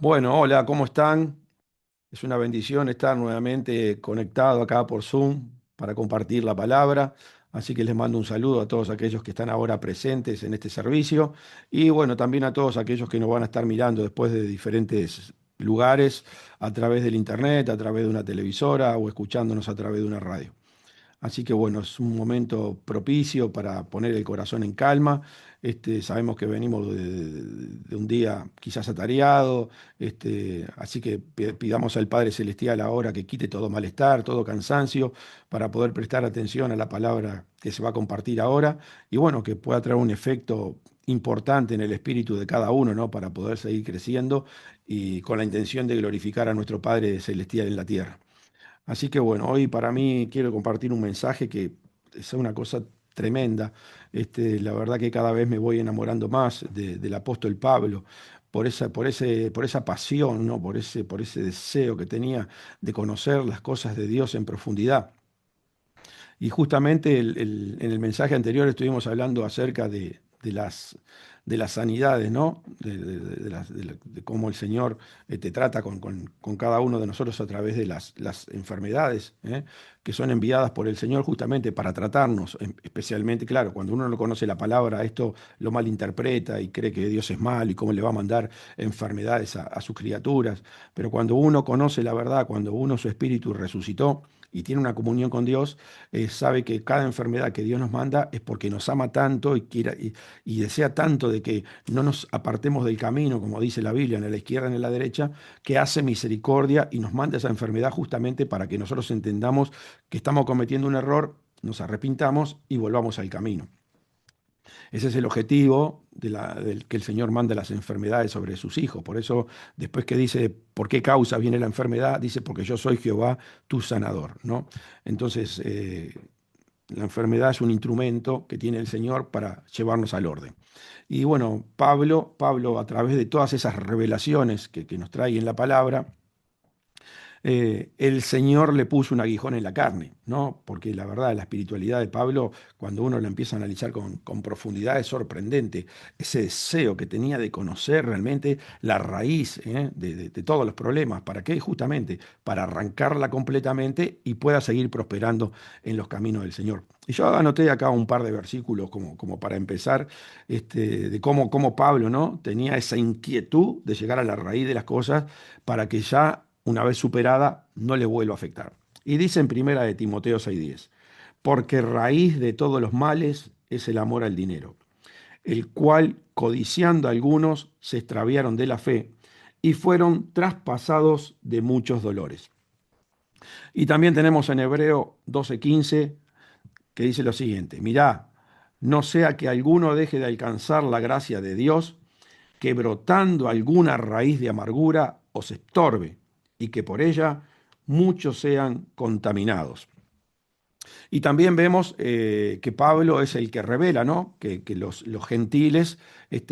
Bueno, hola, ¿cómo están? Es una bendición estar nuevamente conectado acá por Zoom para compartir la palabra. Así que les mando un saludo a todos aquellos que están ahora presentes en este servicio y bueno, también a todos aquellos que nos van a estar mirando después de diferentes lugares a través del internet, a través de una televisora o escuchándonos a través de una radio. Así que bueno, es un momento propicio para poner el corazón en calma. Sabemos que venimos de un día quizás atareado, así que pidamos al Padre Celestial ahora que quite todo malestar, todo cansancio, para poder prestar atención a la palabra que se va a compartir ahora y bueno, que pueda traer un efecto importante en el espíritu de cada uno, ¿no? Para poder seguir creciendo y con la intención de glorificar a nuestro Padre Celestial en la tierra. Así que bueno, hoy para mí quiero compartir un mensaje que es una cosa tremenda. La verdad que cada vez me voy enamorando más del apóstol Pablo por esa pasión, ¿no? Por ese deseo que tenía de conocer las cosas de Dios en profundidad. Y justamente en el mensaje anterior estuvimos hablando acerca de las sanidades, ¿no? De cómo el Señor te trata con cada uno de nosotros a través de las enfermedades, ¿eh? Que son enviadas por el Señor justamente para tratarnos, especialmente, claro, cuando uno no conoce la palabra, esto lo malinterpreta y cree que Dios es malo y cómo le va a mandar enfermedades a sus criaturas. Pero cuando uno conoce la verdad, cuando uno su espíritu resucitó, y tiene una comunión con Dios, sabe que cada enfermedad que Dios nos manda es porque nos ama tanto y desea tanto de que no nos apartemos del camino, como dice la Biblia, ni a la izquierda ni a la derecha, que hace misericordia y nos manda esa enfermedad justamente para que nosotros entendamos que estamos cometiendo un error, nos arrepintamos y volvamos al camino. Ese es el objetivo del que el Señor manda las enfermedades sobre sus hijos. Por eso, después que dice, ¿por qué causa viene la enfermedad? Dice, porque yo soy Jehová, tu sanador, ¿no? Entonces, la enfermedad es un instrumento que tiene el Señor para llevarnos al orden. Y bueno, Pablo, a través de todas esas revelaciones que nos trae en la palabra, el Señor le puso un aguijón en la carne, ¿no? Porque la verdad, la espiritualidad de Pablo, cuando uno la empieza a analizar con profundidad, es sorprendente. Ese deseo que tenía de conocer realmente la raíz, de todos los problemas. ¿Para qué? Justamente para arrancarla completamente y pueda seguir prosperando en los caminos del Señor. Y yo anoté acá un par de versículos como para empezar, de cómo Pablo, ¿no? Tenía esa inquietud de llegar a la raíz de las cosas para que ya una vez superada, no le vuelva a afectar. Y dice en primera de Timoteo 6:10, porque raíz de todos los males es el amor al dinero, el cual, codiciando algunos, se extraviaron de la fe y fueron traspasados de muchos dolores. Y también tenemos en Hebreo 12:15 que dice lo siguiente, mirá, no sea que alguno deje de alcanzar la gracia de Dios, que brotando alguna raíz de amargura os estorbe y que por ella muchos sean contaminados. Y también vemos que Pablo es el que revela, ¿no? Que los gentiles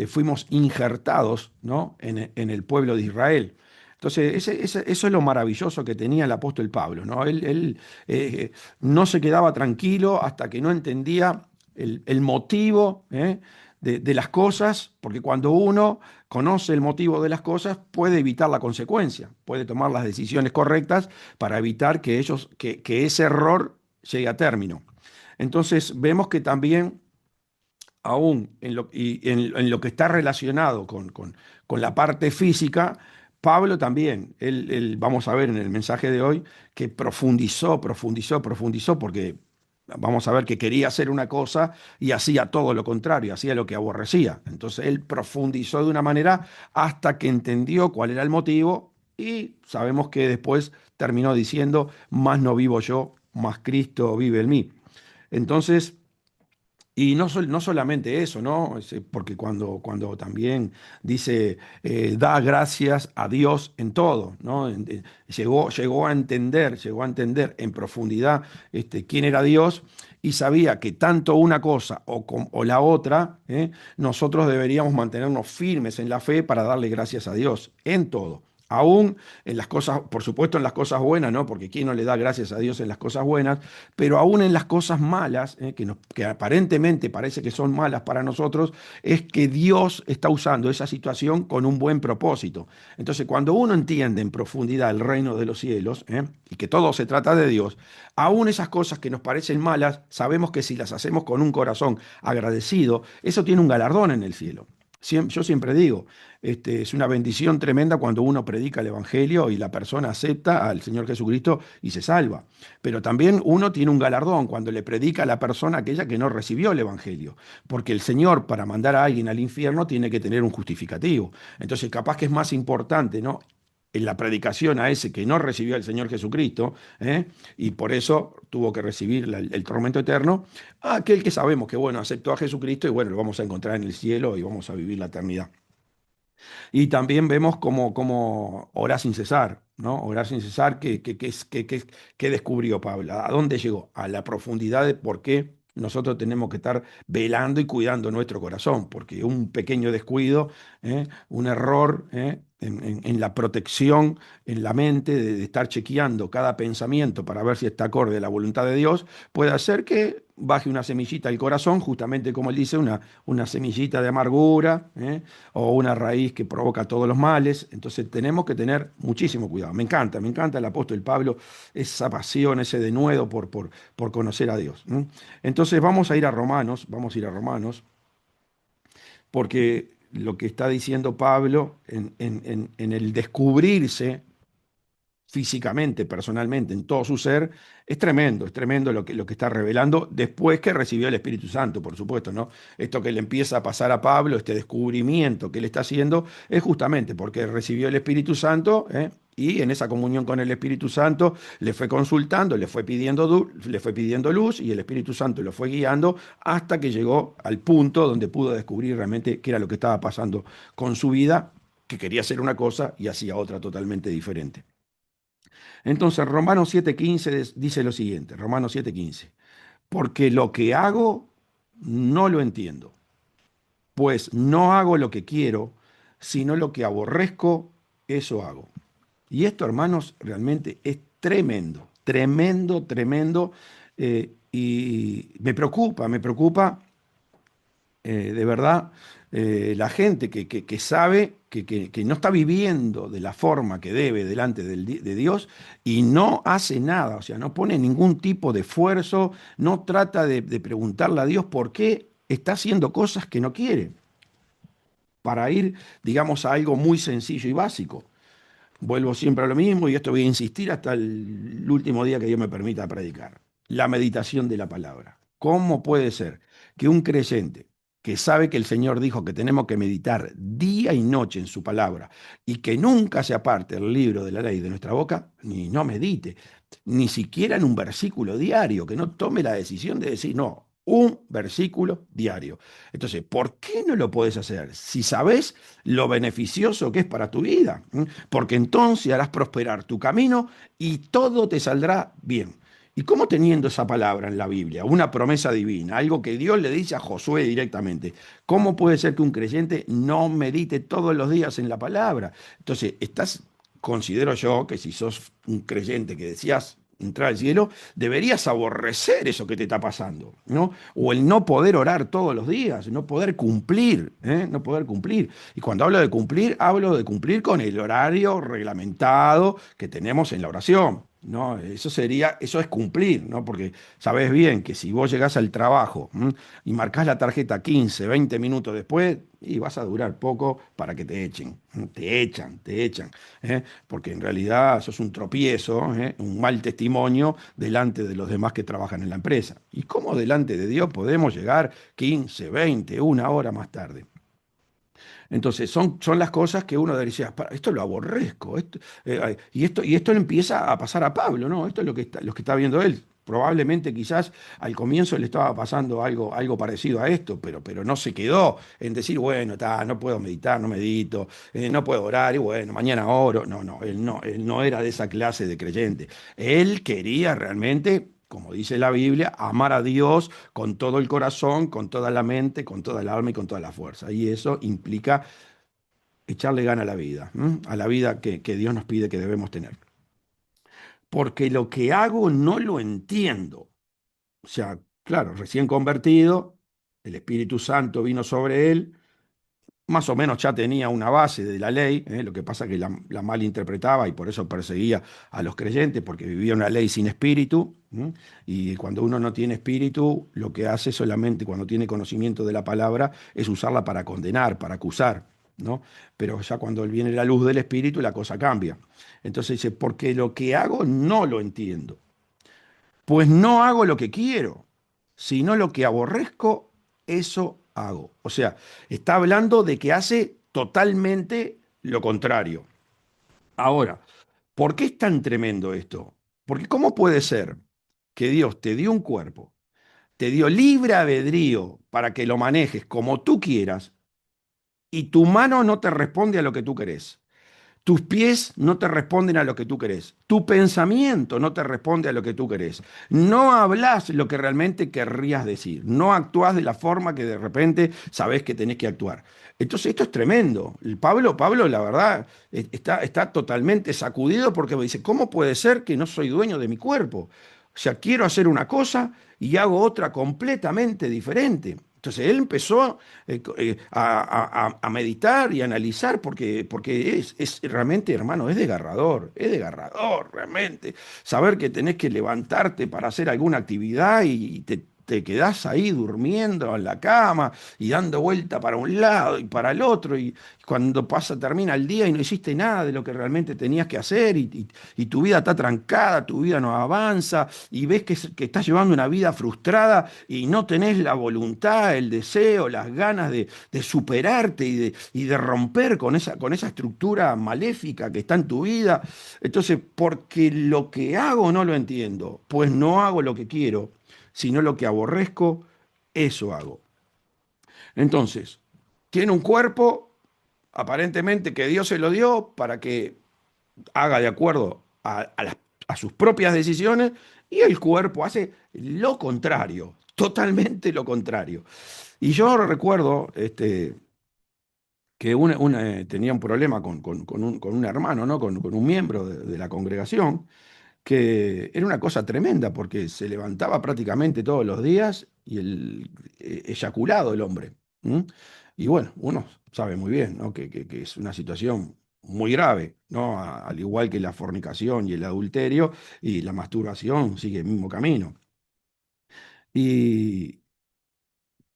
fuimos injertados, ¿no? En el pueblo de Israel. Entonces, eso es lo maravilloso que tenía el apóstol Pablo, ¿no? Él no se quedaba tranquilo hasta que no entendía el motivo, de las cosas, porque cuando uno conoce el motivo de las cosas, puede evitar la consecuencia, puede tomar las decisiones correctas para evitar que ese error llegue a término. Entonces vemos que también, aún en lo que está relacionado con la parte física, Pablo también, vamos a ver en el mensaje de hoy, que profundizó, porque vamos a ver que quería hacer una cosa y hacía todo lo contrario, hacía lo que aborrecía. Entonces él profundizó de una manera hasta que entendió cuál era el motivo y sabemos que después terminó diciendo, más no vivo yo, más Cristo vive en mí. Entonces, y no solamente eso, ¿no? Porque cuando también dice, da gracias a Dios en todo, ¿no? Llegó a entender en profundidad quién era Dios y sabía que tanto una cosa o la otra, nosotros deberíamos mantenernos firmes en la fe para darle gracias a Dios en todo. Aún en las cosas, por supuesto en las cosas buenas, ¿no? Porque ¿quién no le da gracias a Dios en las cosas buenas? Pero aún en las cosas malas, que aparentemente parece que son malas para nosotros, es que Dios está usando esa situación con un buen propósito. Entonces, cuando uno entiende en profundidad el reino de los cielos, y que todo se trata de Dios, aún esas cosas que nos parecen malas, sabemos que si las hacemos con un corazón agradecido, eso tiene un galardón en el cielo. Yo siempre digo, es una bendición tremenda cuando uno predica el Evangelio y la persona acepta al Señor Jesucristo y se salva. Pero también uno tiene un galardón cuando le predica a la persona aquella que no recibió el Evangelio. Porque el Señor, para mandar a alguien al infierno, tiene que tener un justificativo. Entonces, capaz que es más importante, ¿no? En la predicación a ese que no recibió al Señor Jesucristo, y por eso tuvo que recibir el tormento eterno, a aquel que sabemos que, bueno, aceptó a Jesucristo y, bueno, lo vamos a encontrar en el cielo y vamos a vivir la eternidad. Y también vemos cómo orar sin cesar, ¿no? Orar sin cesar, ¿qué descubrió Pablo? ¿A dónde llegó? A la profundidad de por qué nosotros tenemos que estar velando y cuidando nuestro corazón, porque un pequeño descuido, un error, en la protección, en la mente, de estar chequeando cada pensamiento para ver si está acorde a la voluntad de Dios, puede hacer que baje una semillita al corazón, justamente como él dice, una semillita de amargura, o una raíz que provoca todos los males. Entonces tenemos que tener muchísimo cuidado. Me encanta el apóstol Pablo, esa pasión, ese denuedo por conocer a Dios. Entonces vamos a ir a Romanos, porque lo que está diciendo Pablo en el descubrirse físicamente, personalmente, en todo su ser, es tremendo lo que está revelando después que recibió el Espíritu Santo, por supuesto, ¿no? Esto que le empieza a pasar a Pablo, este descubrimiento que él está haciendo, es justamente porque recibió el Espíritu Santo, y en esa comunión con el Espíritu Santo le fue consultando, le fue pidiendo luz, y el Espíritu Santo lo fue guiando hasta que llegó al punto donde pudo descubrir realmente qué era lo que estaba pasando con su vida, que quería hacer una cosa y hacía otra totalmente diferente. Entonces, Romanos 7:15 dice lo siguiente, Romanos 7:15, porque lo que hago no lo entiendo, pues no hago lo que quiero, sino lo que aborrezco, eso hago. Y esto, hermanos, realmente es tremendo, tremendo, tremendo, y me preocupa, de verdad, la gente que sabe que no está viviendo de la forma que debe delante de Dios y no hace nada, o sea, no pone ningún tipo de esfuerzo, no trata de preguntarle a Dios por qué está haciendo cosas que no quiere, para ir, digamos, a algo muy sencillo y básico. Vuelvo siempre a lo mismo y esto voy a insistir hasta el último día que Dios me permita predicar. La meditación de la palabra. ¿Cómo puede ser que un creyente que sabe que el Señor dijo que tenemos que meditar día y noche en su palabra y que nunca se aparte el libro de la ley de nuestra boca, ni no medite, ni siquiera en un versículo diario, que no tome la decisión de decir, no, un versículo diario? Entonces, ¿por qué no lo puedes hacer si sabes lo beneficioso que es para tu vida? Porque entonces harás prosperar tu camino y todo te saldrá bien. ¿Y cómo teniendo esa palabra en la Biblia, una promesa divina, algo que Dios le dice a Josué directamente? ¿Cómo puede ser que un creyente no medite todos los días en la palabra? Entonces, considero yo que si sos un creyente que decías entrar al cielo, deberías aborrecer eso que te está pasando, ¿no? O el no poder orar todos los días, no poder cumplir, ¿eh? No poder cumplir. Y cuando hablo de cumplir con el horario reglamentado que tenemos en la oración, ¿no? Eso es cumplir, ¿no? Porque sabés bien que si vos llegás al trabajo, y marcás la tarjeta 15, 20 minutos después, y vas a durar poco para que te echen. Te echan, porque en realidad sos un tropiezo, un mal testimonio delante de los demás que trabajan en la empresa. ¿Y cómo delante de Dios podemos llegar 15, 20, una hora más tarde? Entonces, son las cosas que uno decía: "Para, esto lo aborrezco, y esto le empieza a pasar a Pablo, ¿no? Esto es lo que está viendo él. Probablemente quizás al comienzo le estaba pasando algo parecido a esto, pero no se quedó en decir, bueno, no puedo meditar, no medito, no puedo orar, y bueno, mañana oro. No, él no era de esa clase de creyente. Él quería realmente, como dice la Biblia, amar a Dios con todo el corazón, con toda la mente, con toda el alma y con toda la fuerza. Y eso implica echarle gana a la vida, a la vida que Dios nos pide que debemos tener. Porque lo que hago no lo entiendo. O sea, claro, recién convertido, el Espíritu Santo vino sobre él, más o menos ya tenía una base de la ley, lo que pasa que la malinterpretaba y por eso perseguía a los creyentes, porque vivía una ley sin espíritu, y cuando uno no tiene espíritu, lo que hace solamente cuando tiene conocimiento de la palabra es usarla para condenar, para acusar, ¿no? Pero ya cuando viene la luz del espíritu, la cosa cambia. Entonces dice, porque lo que hago no lo entiendo, pues no hago lo que quiero, sino lo que aborrezco, eso hago. O sea, está hablando de que hace totalmente lo contrario. Ahora, ¿por qué es tan tremendo esto? Porque ¿cómo puede ser que Dios te dio un cuerpo, te dio libre albedrío para que lo manejes como tú quieras y tu mano no te responde a lo que tú querés? Tus pies no te responden a lo que tú querés. Tu pensamiento no te responde a lo que tú querés. No hablas lo que realmente querrías decir. No actúas de la forma que de repente sabés que tenés que actuar. Entonces esto es tremendo. Pablo, la verdad, está totalmente sacudido porque me dice, ¿cómo puede ser que no soy dueño de mi cuerpo? O sea, quiero hacer una cosa y hago otra completamente diferente. Entonces él empezó a meditar y a analizar porque es realmente, hermano, es desgarrador realmente. Saber que tenés que levantarte para hacer alguna actividad y te quedás ahí durmiendo en la cama y dando vuelta para un lado y para el otro y cuando termina el día y no hiciste nada de lo que realmente tenías que hacer y tu vida está trancada, tu vida no avanza y ves que estás llevando una vida frustrada y no tenés la voluntad, el deseo, las ganas de superarte y de romper con esa estructura maléfica que está en tu vida. Entonces, porque lo que hago no lo entiendo, pues no hago lo que quiero, sino lo que aborrezco, eso hago. Entonces, tiene un cuerpo, aparentemente que Dios se lo dio para que haga de acuerdo a sus propias decisiones, y el cuerpo hace lo contrario, totalmente lo contrario. Y yo recuerdo que tenía un problema con un hermano, ¿no? Con un miembro de la congregación, que era una cosa tremenda porque se levantaba prácticamente todos los días y eyaculado el hombre. ¿M? Y bueno, uno sabe muy bien, ¿no? que es una situación muy grave, ¿no? Al igual que la fornicación y el adulterio y la masturbación sigue el mismo camino. Y,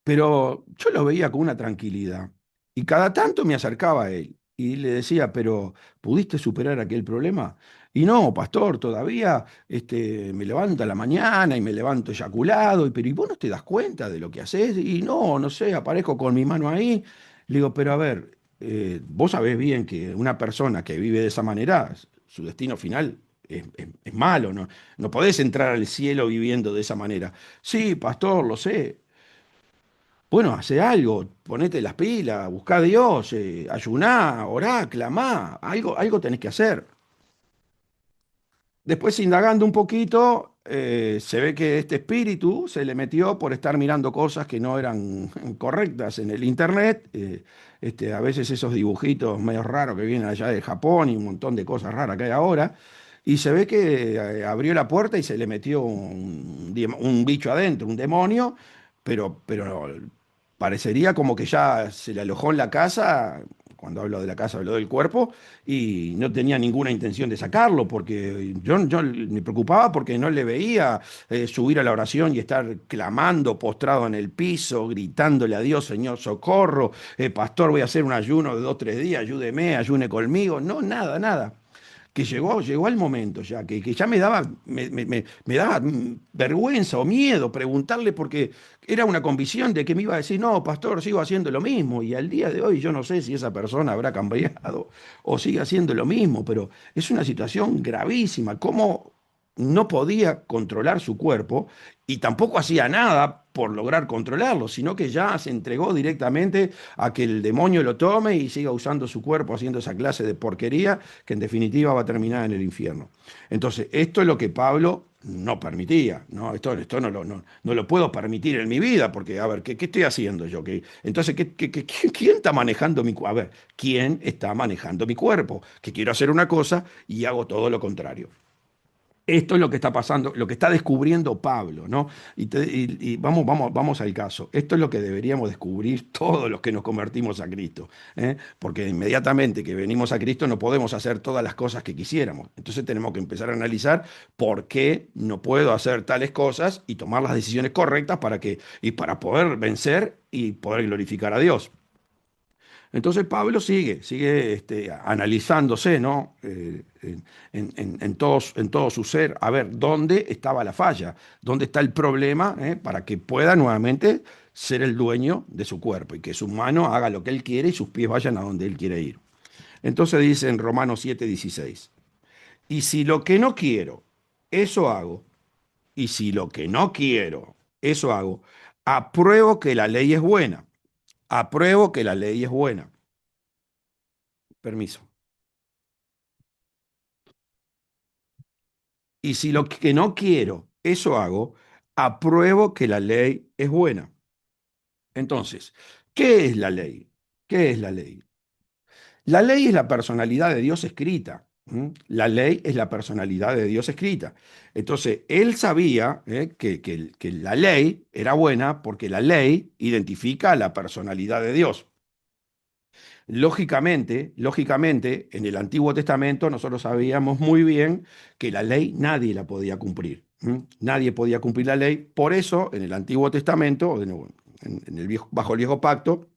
pero yo lo veía con una tranquilidad. Y cada tanto me acercaba a él y le decía, pero ¿pudiste superar aquel problema? Y no, pastor, todavía me levanto a la mañana y me levanto eyaculado, pero ¿y vos no te das cuenta de lo que haces? Y no, no sé, aparezco con mi mano ahí. Le digo, pero a ver, vos sabés bien que una persona que vive de esa manera, su destino final es malo, ¿no? No podés entrar al cielo viviendo de esa manera. Sí, pastor, lo sé. Bueno, hace algo, ponete las pilas, buscá a Dios, ayuná, orá, clamá, algo tenés que hacer. Después, indagando un poquito, se ve que este espíritu se le metió por estar mirando cosas que no eran correctas en el internet. A veces esos dibujitos medio raros que vienen allá de Japón y un montón de cosas raras que hay ahora. Y se ve que abrió la puerta y se le metió un bicho adentro, un demonio, pero parecería como que ya se le alojó en la casa. Cuando hablo de la casa, hablo del cuerpo, y no tenía ninguna intención de sacarlo, porque yo me preocupaba porque no le veía subir a la oración y estar clamando, postrado en el piso, gritándole a Dios, Señor, socorro, pastor, voy a hacer un ayuno de 2, 3 días, ayúdeme, ayune conmigo. No, nada, nada. Que llegó el momento ya, que ya me daba vergüenza o miedo preguntarle porque era una convicción de que me iba a decir, no, pastor, sigo haciendo lo mismo. Y al día de hoy yo no sé si esa persona habrá cambiado o sigue haciendo lo mismo, pero es una situación gravísima. ¿Cómo no podía controlar su cuerpo y tampoco hacía nada por lograr controlarlo, sino que ya se entregó directamente a que el demonio lo tome y siga usando su cuerpo haciendo esa clase de porquería que en definitiva va a terminar en el infierno? Entonces, esto es lo que Pablo no permitía, ¿no? Esto no lo puedo permitir en mi vida, porque, a ver, ¿qué estoy haciendo yo? Entonces, ¿quién está manejando a ver, ¿quién está manejando mi cuerpo? Que quiero hacer una cosa y hago todo lo contrario. Esto es lo que está pasando, lo que está descubriendo Pablo, ¿no? Y vamos al caso. Esto es lo que deberíamos descubrir todos los que nos convertimos a Cristo, ¿eh? Porque inmediatamente que venimos a Cristo no podemos hacer todas las cosas que quisiéramos. Entonces tenemos que empezar a analizar por qué no puedo hacer tales cosas y tomar las decisiones correctas y para poder vencer y poder glorificar a Dios. Entonces Pablo sigue analizándose, ¿no? En todo su ser, a ver dónde estaba la falla, dónde está el problema, para que pueda nuevamente ser el dueño de su cuerpo y que su mano haga lo que él quiere y sus pies vayan a donde él quiere ir. Entonces dice en Romanos 7:16, y si lo que no quiero, eso hago, y si lo que no quiero, eso hago, apruebo que la ley es buena, apruebo que la ley es buena. Permiso. Y si lo que no quiero, eso hago, apruebo que la ley es buena. Entonces, ¿qué es la ley? ¿Qué es la ley? La ley es la personalidad de Dios escrita. La ley es la personalidad de Dios escrita. Entonces, él sabía que la ley era buena porque la ley identifica la personalidad de Dios. Lógicamente, en el Antiguo Testamento nosotros sabíamos muy bien que la ley nadie la podía cumplir. Nadie podía cumplir la ley. Por eso, en el Antiguo Testamento, o de nuevo, en el bajo el viejo pacto,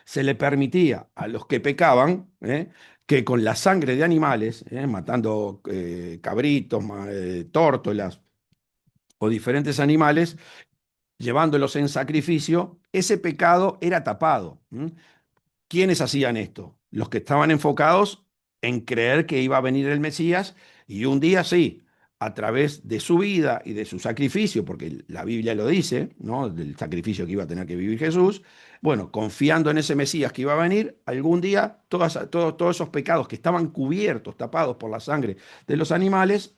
se le permitía a los que pecaban, que con la sangre de animales, matando cabritos, tórtolas o diferentes animales, llevándolos en sacrificio, ese pecado era tapado. ¿Quiénes hacían esto? Los que estaban enfocados en creer que iba a venir el Mesías y un día sí, a través de su vida y de su sacrificio, porque la Biblia lo dice, ¿no? Del sacrificio que iba a tener que vivir Jesús, bueno, confiando en ese Mesías que iba a venir, algún día todos esos pecados que estaban cubiertos, tapados por la sangre de los animales,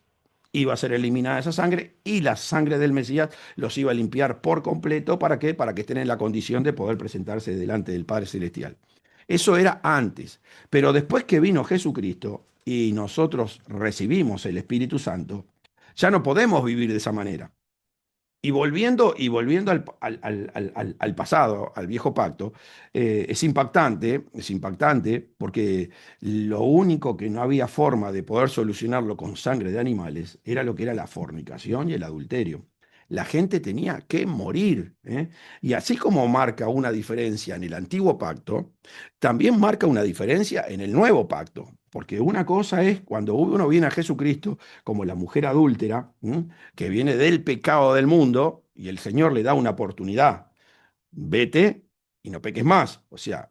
iba a ser eliminada esa sangre y la sangre del Mesías los iba a limpiar por completo. ¿Para qué? Para que estén en la condición de poder presentarse delante del Padre Celestial. Eso era antes, pero después que vino Jesucristo y nosotros recibimos el Espíritu Santo, ya no podemos vivir de esa manera. Y volviendo al pasado, al viejo pacto, es impactante porque lo único que no había forma de poder solucionarlo con sangre de animales era lo que era la fornicación y el adulterio. La gente tenía que morir, ¿eh? Y así como marca una diferencia en el antiguo pacto, también marca una diferencia en el nuevo pacto. Porque una cosa es cuando uno viene a Jesucristo como la mujer adúltera, que viene del pecado del mundo y el Señor le da una oportunidad. Vete y no peques más. O sea,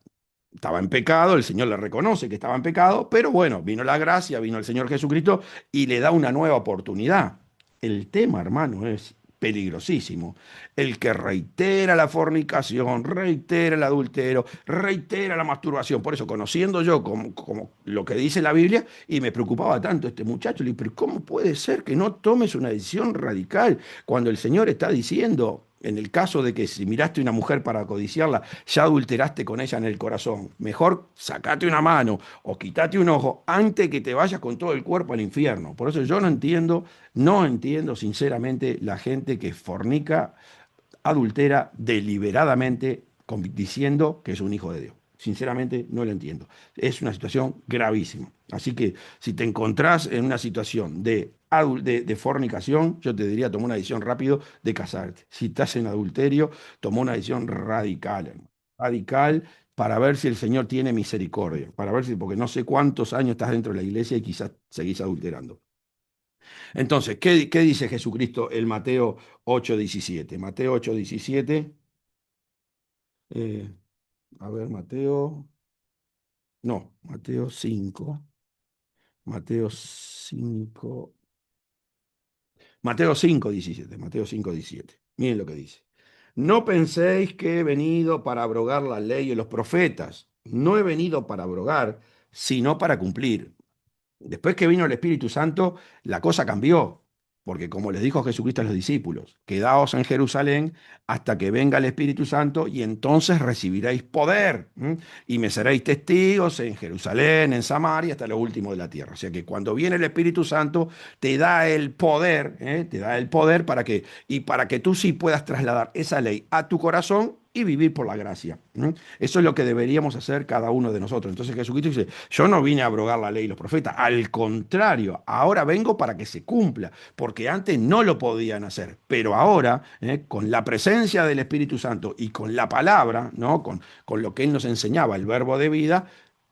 estaba en pecado, el Señor le reconoce que estaba en pecado, pero bueno, vino la gracia, vino el Señor Jesucristo y le da una nueva oportunidad. El tema, hermano, es peligrosísimo. El que reitera la fornicación, reitera el adulterio, reitera la masturbación. Por eso, conociendo yo como lo que dice la Biblia, y me preocupaba tanto este muchacho, le dije, pero ¿cómo puede ser que no tomes una decisión radical cuando el Señor está diciendo, en el caso de que si miraste a una mujer para codiciarla, ya adulteraste con ella en el corazón? Mejor sacate una mano o quítate un ojo antes que te vayas con todo el cuerpo al infierno. Por eso yo no entiendo sinceramente la gente que fornica, adultera deliberadamente diciendo que es un hijo de Dios. Sinceramente no lo entiendo. Es una situación gravísima. Así que si te encontrás en una situación de fornicación, yo te diría, toma una decisión rápido de casarte. Si estás en adulterio, toma una decisión radical, hermano. Radical, para ver si el Señor tiene misericordia, para ver si, porque no sé cuántos años estás dentro de la iglesia y quizás seguís adulterando. Entonces, ¿qué dice Jesucristo en Mateo 8:17? Mateo 8:17, eh, a ver, Mateo 5, Mateo 5, Mateo 5:17. Miren lo que dice. No penséis que he venido para abrogar la ley y los profetas. No he venido para abrogar, sino para cumplir. Después que vino el Espíritu Santo, la cosa cambió. Porque como les dijo Jesucristo a los discípulos, quedaos en Jerusalén hasta que venga el Espíritu Santo y entonces recibiréis poder. ¿M? Y me seréis testigos en Jerusalén, en Samaria, hasta lo último de la tierra. O sea que cuando viene el Espíritu Santo, te da el poder, te da el poder para que tú sí puedas trasladar esa ley a tu corazón y vivir por la gracia. Eso es lo que deberíamos hacer cada uno de nosotros. Entonces Jesucristo dice, yo no vine a abrogar la ley y los profetas, al contrario, ahora vengo para que se cumpla, porque antes no lo podían hacer, pero ahora, con la presencia del Espíritu Santo y con la palabra, ¿no? Con lo que Él nos enseñaba, el verbo de vida,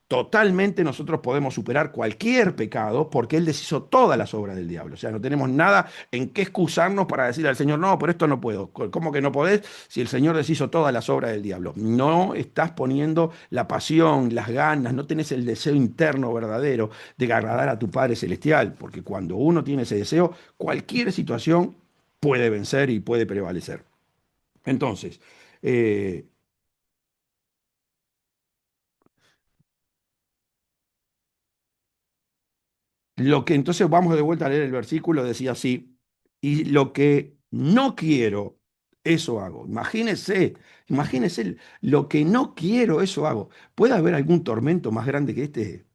totalmente nosotros podemos superar cualquier pecado porque Él deshizo todas las obras del diablo. O sea, no tenemos nada en qué excusarnos para decirle al Señor, no, pero esto no puedo. ¿Cómo que no podés si el Señor deshizo todas las obras del diablo? No estás poniendo la pasión, las ganas, no tenés el deseo interno verdadero de agradar a tu Padre Celestial, porque cuando uno tiene ese deseo, cualquier situación puede vencer y puede prevalecer. Entonces, eh, lo que entonces vamos de vuelta a leer el versículo, decía así, y lo que no quiero, eso hago. Imagínese, lo que no quiero, eso hago. ¿Puede haber algún tormento más grande que este?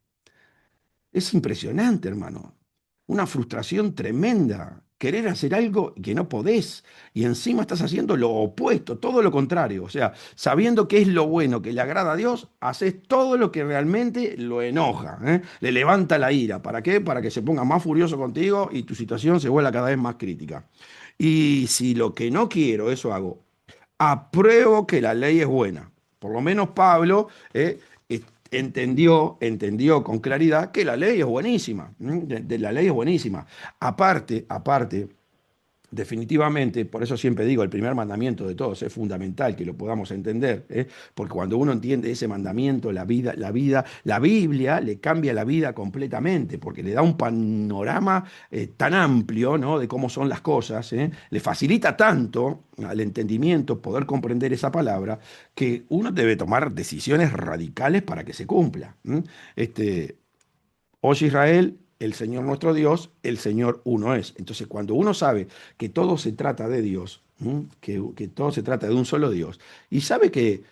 Es impresionante, hermano. Una frustración tremenda. Querer hacer algo que no podés y encima estás haciendo lo opuesto, todo lo contrario. O sea, sabiendo que es lo bueno, que le agrada a Dios, haces todo lo que realmente lo enoja, ¿eh? Le levanta la ira. ¿Para qué? Para que se ponga más furioso contigo y tu situación se vuelva cada vez más crítica. Y si lo que no quiero, eso hago, apruebo que la ley es buena. Por lo menos Pablo entendió con claridad que la ley es buenísima. La ley es buenísima. Aparte, definitivamente, por eso siempre digo, el primer mandamiento de todos es fundamental que lo podamos entender, ¿eh? Porque cuando uno entiende ese mandamiento, la Biblia le cambia la vida completamente, porque le da un panorama tan amplio, ¿no? De cómo son las cosas, ¿eh? Le facilita tanto al entendimiento poder comprender esa palabra que uno debe tomar decisiones radicales para que se cumpla. Este, Oye Israel, el Señor nuestro Dios, el Señor uno es. Entonces, cuando uno sabe que todo se trata de Dios, que todo se trata de un solo Dios, y sabe que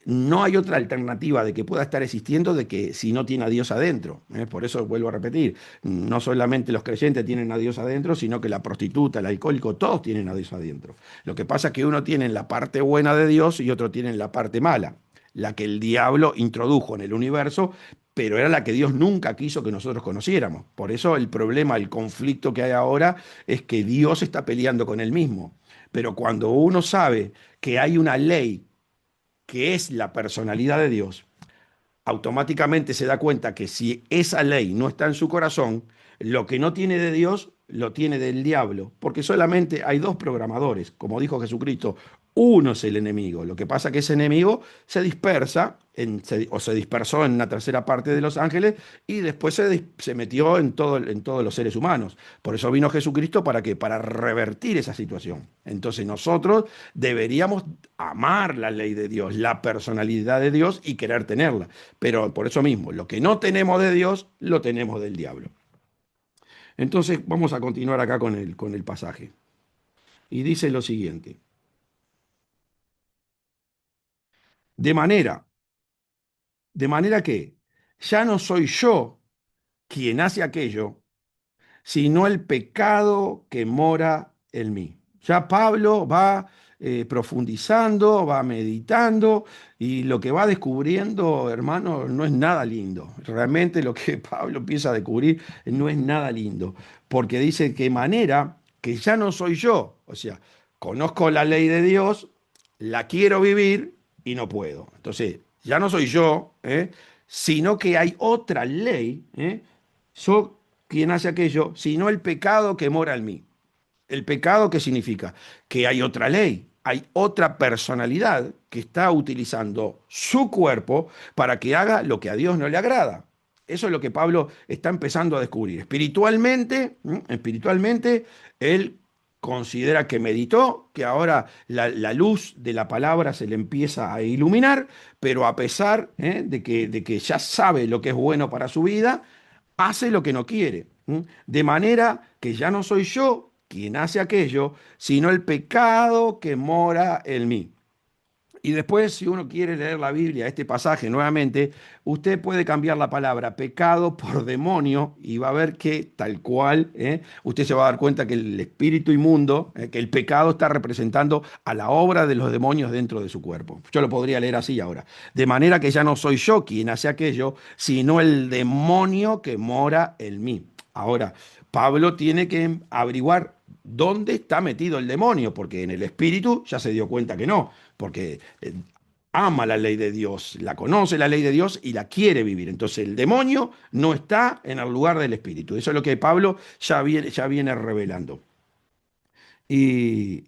no hay otra alternativa de que pueda estar existiendo de que si no tiene a Dios adentro. Por eso vuelvo a repetir, no solamente los creyentes tienen a Dios adentro, sino que la prostituta, el alcohólico, todos tienen a Dios adentro. Lo que pasa es que uno tiene la parte buena de Dios y otro tiene la parte mala, la que el diablo introdujo en el universo, pero era la que Dios nunca quiso que nosotros conociéramos. Por eso el problema, el conflicto que hay ahora es que Dios está peleando con él mismo. Pero cuando uno sabe que hay una ley que es la personalidad de Dios, automáticamente se da cuenta que si esa ley no está en su corazón, lo que no tiene de Dios lo tiene del diablo, porque solamente hay dos programadores, como dijo Jesucristo, uno es el enemigo. Lo que pasa es que ese enemigo se dispersa o se dispersó en una tercera parte de los ángeles y después se metió en todos los seres humanos. Por eso vino Jesucristo para qué, para revertir esa situación. Entonces nosotros deberíamos amar la ley de Dios, la personalidad de Dios y querer tenerla. Pero por eso mismo, lo que no tenemos de Dios, lo tenemos del diablo. Entonces vamos a continuar acá con el pasaje. Y dice lo siguiente. De manera, de manera que ya no soy yo quien hace aquello, sino el pecado que mora en mí. Ya Pablo va profundizando, va meditando y lo que va descubriendo, hermano, no es nada lindo. Realmente lo que Pablo empieza a descubrir no es nada lindo, porque dice que manera que ya no soy yo, o sea, conozco la ley de Dios, la quiero vivir y no puedo. Entonces, ya no soy yo, sino que hay otra ley, yo quien hace aquello, sino el pecado que mora en mí. ¿El pecado qué significa? Que hay otra ley, hay otra personalidad que está utilizando su cuerpo para que haga lo que a Dios no le agrada. Eso es lo que Pablo está empezando a descubrir. Espiritualmente, él considera que meditó, que ahora la luz de la palabra se le empieza a iluminar, pero a pesar de que ya sabe lo que es bueno para su vida, hace lo que no quiere. De manera que ya no soy yo quien hace aquello, sino el pecado que mora en mí. Y después, si uno quiere leer la Biblia, este pasaje nuevamente, usted puede cambiar la palabra pecado por demonio y va a ver que tal cual, usted se va a dar cuenta que el espíritu inmundo, que el pecado está representando a la obra de los demonios dentro de su cuerpo. Yo lo podría leer así ahora. De manera que ya no soy yo quien hace aquello, sino el demonio que mora en mí. Ahora, Pablo tiene que averiguar dónde está metido el demonio, porque en el espíritu ya se dio cuenta que no, porque ama la ley de Dios, la conoce la ley de Dios y la quiere vivir. Entonces el demonio no está en el lugar del espíritu. Eso es lo que Pablo ya viene revelando. Y,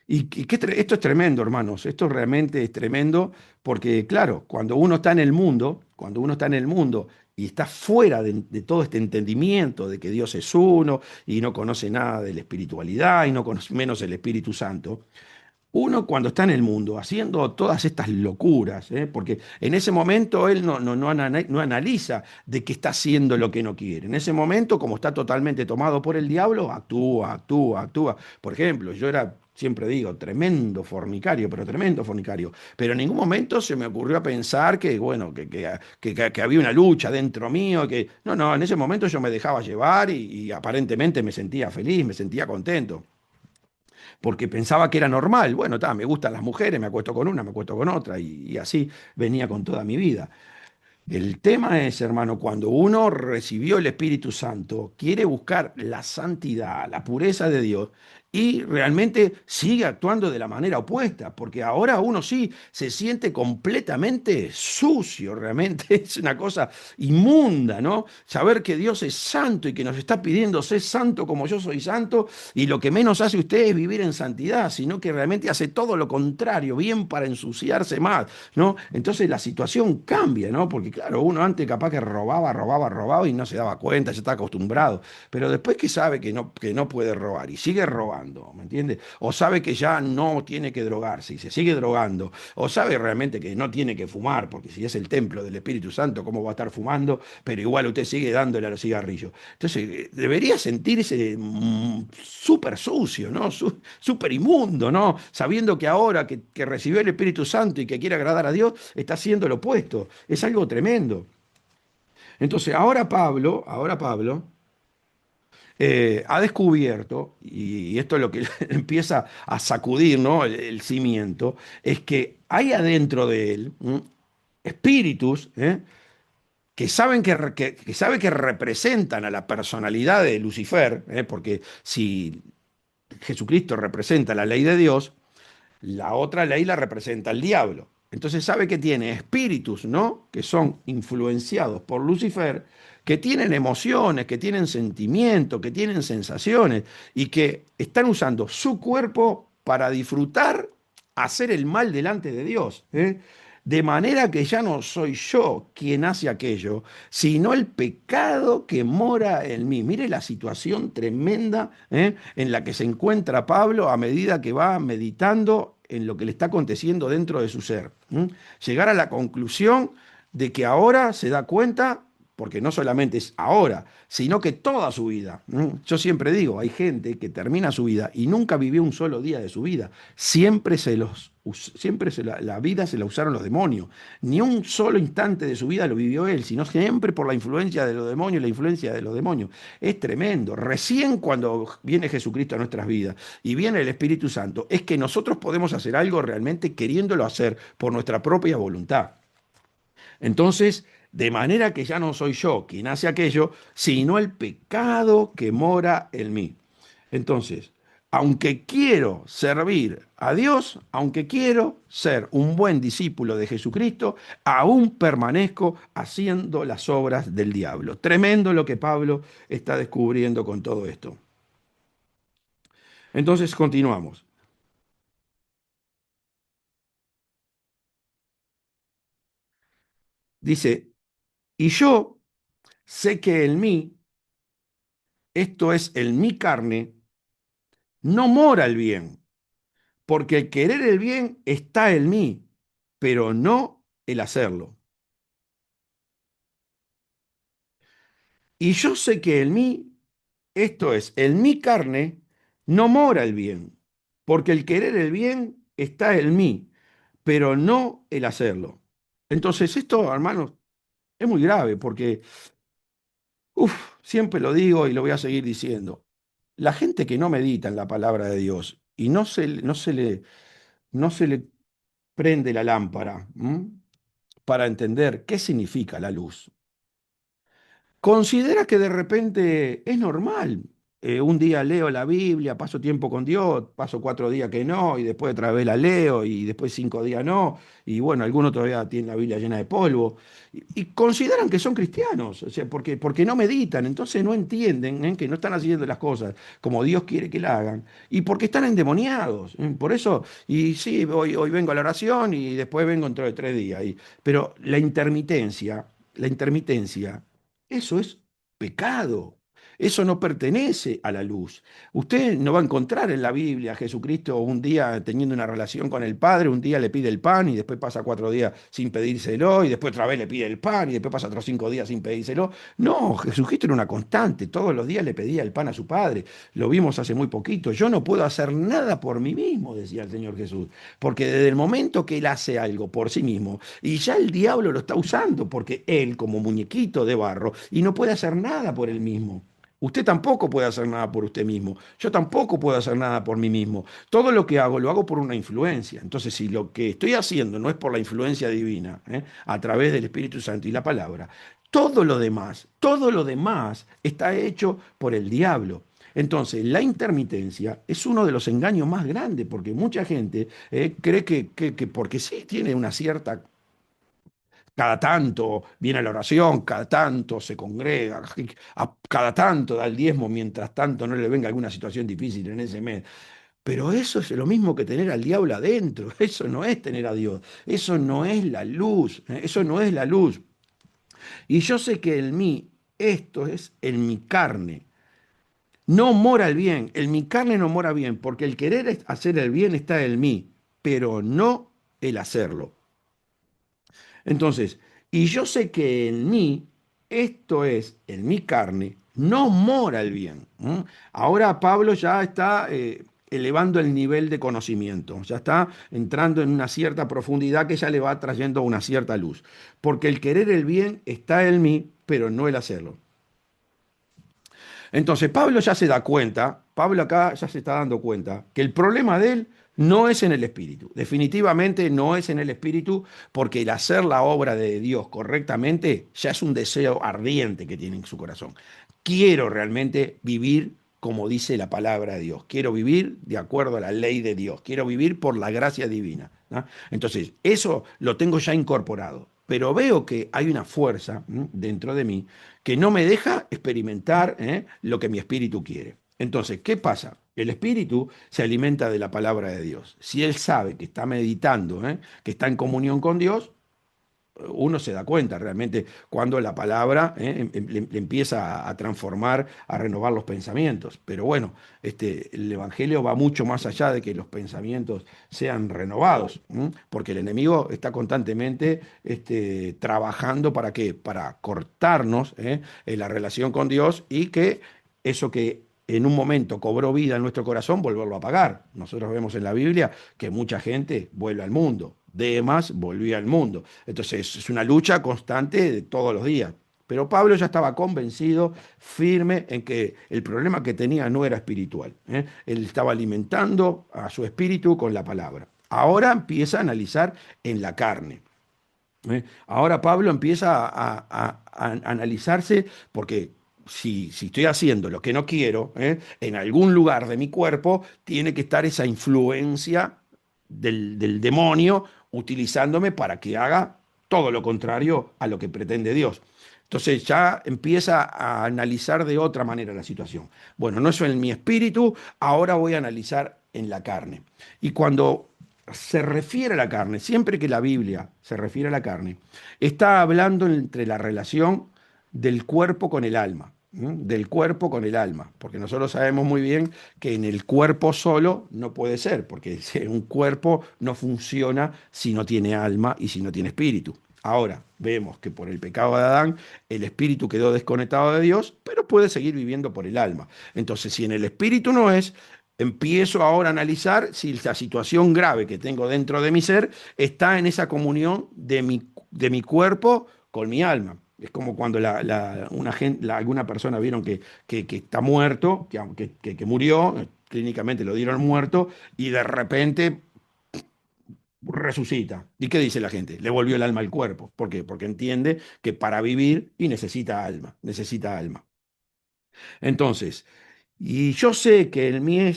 esto es tremendo, hermanos. Esto realmente es tremendo porque, claro, cuando uno está en el mundo y está fuera de todo este entendimiento de que Dios es uno y no conoce nada de la espiritualidad y no conoce menos el Espíritu Santo, uno cuando está en el mundo haciendo todas estas locuras, porque en ese momento él no analiza de que está haciendo lo que no quiere. En ese momento, como está totalmente tomado por el diablo, actúa, actúa, actúa. Por ejemplo, yo era, siempre digo, tremendo fornicario, pero tremendo fornicario. Pero en ningún momento se me ocurrió pensar que, bueno, que había una lucha dentro mío, que no, en ese momento yo me dejaba llevar y aparentemente me sentía feliz, me sentía contento porque pensaba que era normal. Bueno, me gustan las mujeres, me acuesto con una, me acuesto con otra, y así venía con toda mi vida. El tema es, hermano, cuando uno recibió el Espíritu Santo, quiere buscar la santidad, la pureza de Dios y realmente sigue actuando de la manera opuesta, porque ahora uno sí se siente completamente sucio, realmente es una cosa inmunda, ¿no? Saber que Dios es santo y que nos está pidiendo ser santo como yo soy santo y lo que menos hace usted es vivir en santidad, sino que realmente hace todo lo contrario, bien para ensuciarse más, ¿no? Entonces la situación cambia, ¿no? Porque claro, uno antes capaz que robaba y no se daba cuenta, ya está acostumbrado, pero después que sabe que no puede robar y sigue robando, ¿me entiende? O sabe que ya no tiene que drogarse y se sigue drogando, o sabe realmente que no tiene que fumar, porque si es el templo del Espíritu Santo, ¿cómo va a estar fumando? Pero igual usted sigue dándole a los cigarrillos. Entonces, debería sentirse súper sucio, ¿no? Súper inmundo, ¿no? Sabiendo que ahora que recibió el Espíritu Santo y que quiere agradar a Dios, está haciendo lo opuesto. Es algo tremendo. Entonces, ahora Pablo ha descubierto, y esto es lo que empieza a sacudir, ¿no? El cimiento, es que hay adentro de él espíritus, que saben que sabe que representan a la personalidad de Lucifer, porque si Jesucristo representa la ley de Dios, la otra ley la representa el diablo. Entonces sabe que tiene espíritus, ¿no? Que son influenciados por Lucifer, que tienen emociones, que tienen sentimientos, que tienen sensaciones y que están usando su cuerpo para disfrutar, hacer el mal delante de Dios. De manera que ya no soy yo quien hace aquello, sino el pecado que mora en mí. Mire la situación tremenda, en la que se encuentra Pablo a medida que va meditando en lo que le está aconteciendo dentro de su ser. Llegar a la conclusión de que ahora se da cuenta, porque no solamente es ahora, sino que toda su vida. Yo siempre digo, hay gente que termina su vida y nunca vivió un solo día de su vida. La vida se la usaron los demonios. Ni un solo instante de su vida lo vivió él, sino siempre por la influencia de los demonios, la influencia de los demonios. Es tremendo. Recién cuando viene Jesucristo a nuestras vidas y viene el Espíritu Santo, es que nosotros podemos hacer algo realmente queriéndolo hacer por nuestra propia voluntad. Entonces, de manera que ya no soy yo quien hace aquello, sino el pecado que mora en mí. Entonces, aunque quiero servir a Dios, aunque quiero ser un buen discípulo de Jesucristo, aún permanezco haciendo las obras del diablo. Tremendo lo que Pablo está descubriendo con todo esto. Entonces, continuamos. Dice, y yo sé que en mí, esto es en mi carne, no mora el bien, porque el querer el bien está en mí, pero no el hacerlo. Y yo sé que en mí, esto es, en mi carne no mora el bien, porque el querer el bien está en mí, pero no el hacerlo. Entonces, esto, hermanos, es muy grave, porque, siempre lo digo y lo voy a seguir diciendo. La gente que no medita en la palabra de Dios y no se le prende la lámpara, para entender qué significa la luz. Considera que de repente es normal. Un día leo la Biblia, paso tiempo con Dios, paso 4 días que no, y después otra vez la leo, y después 5 días no, y bueno, algunos todavía tienen la Biblia llena de polvo, y consideran que son cristianos, o sea, porque no meditan, entonces no entienden, que no están haciendo las cosas como Dios quiere que la hagan, y porque están endemoniados. Por eso, y sí, hoy vengo a la oración y después vengo dentro de 3 días, pero la intermitencia, eso es pecado. Eso no pertenece a la luz. Usted no va a encontrar en la Biblia a Jesucristo un día teniendo una relación con el Padre, un día le pide el pan y después pasa 4 días sin pedírselo y después otra vez le pide el pan y después pasa otros 5 días sin pedírselo. No, Jesucristo era una constante. Todos los días le pedía el pan a su Padre. Lo vimos hace muy poquito. Yo no puedo hacer nada por mí mismo, decía el Señor Jesús. Porque desde el momento que Él hace algo por sí mismo, y ya el diablo lo está usando, porque Él como muñequito de barro, y no puede hacer nada por él mismo. Usted tampoco puede hacer nada por usted mismo. Yo tampoco puedo hacer nada por mí mismo. Todo lo que hago lo hago por una influencia. Entonces, si lo que estoy haciendo no es por la influencia divina, a través del Espíritu Santo y la palabra, todo lo demás está hecho por el diablo. Entonces, la intermitencia es uno de los engaños más grandes, porque mucha gente cree que porque sí tiene una cierta, cada tanto viene a la oración, cada tanto se congrega, cada tanto da el diezmo, mientras tanto no le venga alguna situación difícil en ese mes. Pero eso es lo mismo que tener al diablo adentro, eso no es tener a Dios, eso no es la luz, eso no es la luz. Y yo sé que en mí, esto es en mi carne, no mora el bien, en mi carne no mora bien, porque el querer hacer el bien está en mí, pero no el hacerlo. Entonces, y yo sé que en mí, esto es, en mi carne, no mora el bien. Ahora Pablo ya está elevando el nivel de conocimiento, ya está entrando en una cierta profundidad que ya le va trayendo una cierta luz. Porque el querer el bien está en mí, pero no el hacerlo. Entonces, Pablo ya se da cuenta, Pablo acá ya se está dando cuenta, que el problema de él no es en el espíritu. Definitivamente no es en el espíritu, porque el hacer la obra de Dios correctamente ya es un deseo ardiente que tiene en su corazón. Quiero realmente vivir como dice la palabra de Dios. Quiero vivir de acuerdo a la ley de Dios. Quiero vivir por la gracia divina, ¿no? Entonces, eso lo tengo ya incorporado. Pero veo que hay una fuerza dentro de mí que no me deja experimentar lo que mi espíritu quiere. Entonces, ¿qué pasa? El espíritu se alimenta de la palabra de Dios. Si él sabe que está meditando, que está en comunión con Dios, uno se da cuenta realmente cuando la palabra le empieza a transformar, a renovar los pensamientos. Pero bueno, el Evangelio va mucho más allá de que los pensamientos sean renovados, porque el enemigo está constantemente trabajando ¿para qué? Para cortarnos en la relación con Dios y que eso que en un momento cobró vida en nuestro corazón, volverlo a apagar. Nosotros vemos en la Biblia que mucha gente vuelve al mundo. Demas volvía al mundo. Entonces es una lucha constante de todos los días. Pero Pablo ya estaba convencido, firme en que el problema que tenía no era espiritual. Él estaba alimentando a su espíritu con la palabra. Ahora empieza a analizar en la carne. Ahora Pablo empieza a analizarse porque si estoy haciendo lo que no quiero, en algún lugar de mi cuerpo tiene que estar esa influencia del demonio utilizándome para que haga todo lo contrario a lo que pretende Dios. Entonces ya empieza a analizar de otra manera la situación. Bueno, no es en mi espíritu, ahora voy a analizar en la carne. Y cuando se refiere a la carne, siempre que la Biblia se refiere a la carne, está hablando entre la relación del cuerpo con el alma, del cuerpo con el alma, porque nosotros sabemos muy bien que en el cuerpo solo no puede ser, porque un cuerpo no funciona si no tiene alma y si no tiene espíritu. Ahora, vemos que por el pecado de Adán, el espíritu quedó desconectado de Dios, pero puede seguir viviendo por el alma. Entonces, si en el espíritu no es, empiezo ahora a analizar si la situación grave que tengo dentro de mi ser está en esa comunión de mi cuerpo con mi alma. Es como cuando alguna persona vieron que está muerto, que murió, clínicamente lo dieron muerto, y de repente resucita. ¿Y qué dice la gente? Le volvió el alma al cuerpo. ¿Por qué? Porque entiende que para vivir y necesita alma, necesita alma. Entonces, y yo sé que el mí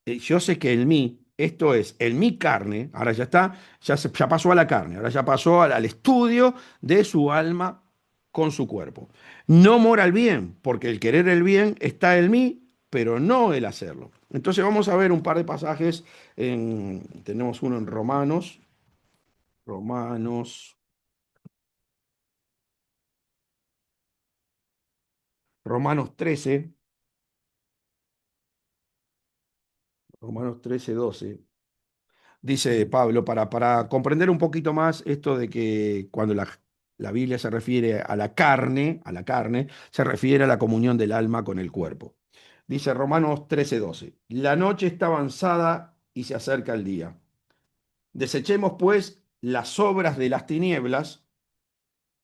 yo sé que el mí, esto es, el mi carne, ahora ya está, ya pasó a la carne, ahora ya pasó al estudio de su alma con su cuerpo. No mora el bien, porque el querer el bien está en mí, pero no el hacerlo. Entonces vamos a ver un par de pasajes, tenemos uno en Romanos, Romanos 13, Romanos 13, 12. Dice Pablo, para comprender un poquito más esto de que cuando la Biblia se refiere a la carne, se refiere a la comunión del alma con el cuerpo. Dice Romanos 13, 12. La noche está avanzada y se acerca el día. Desechemos pues las obras de las tinieblas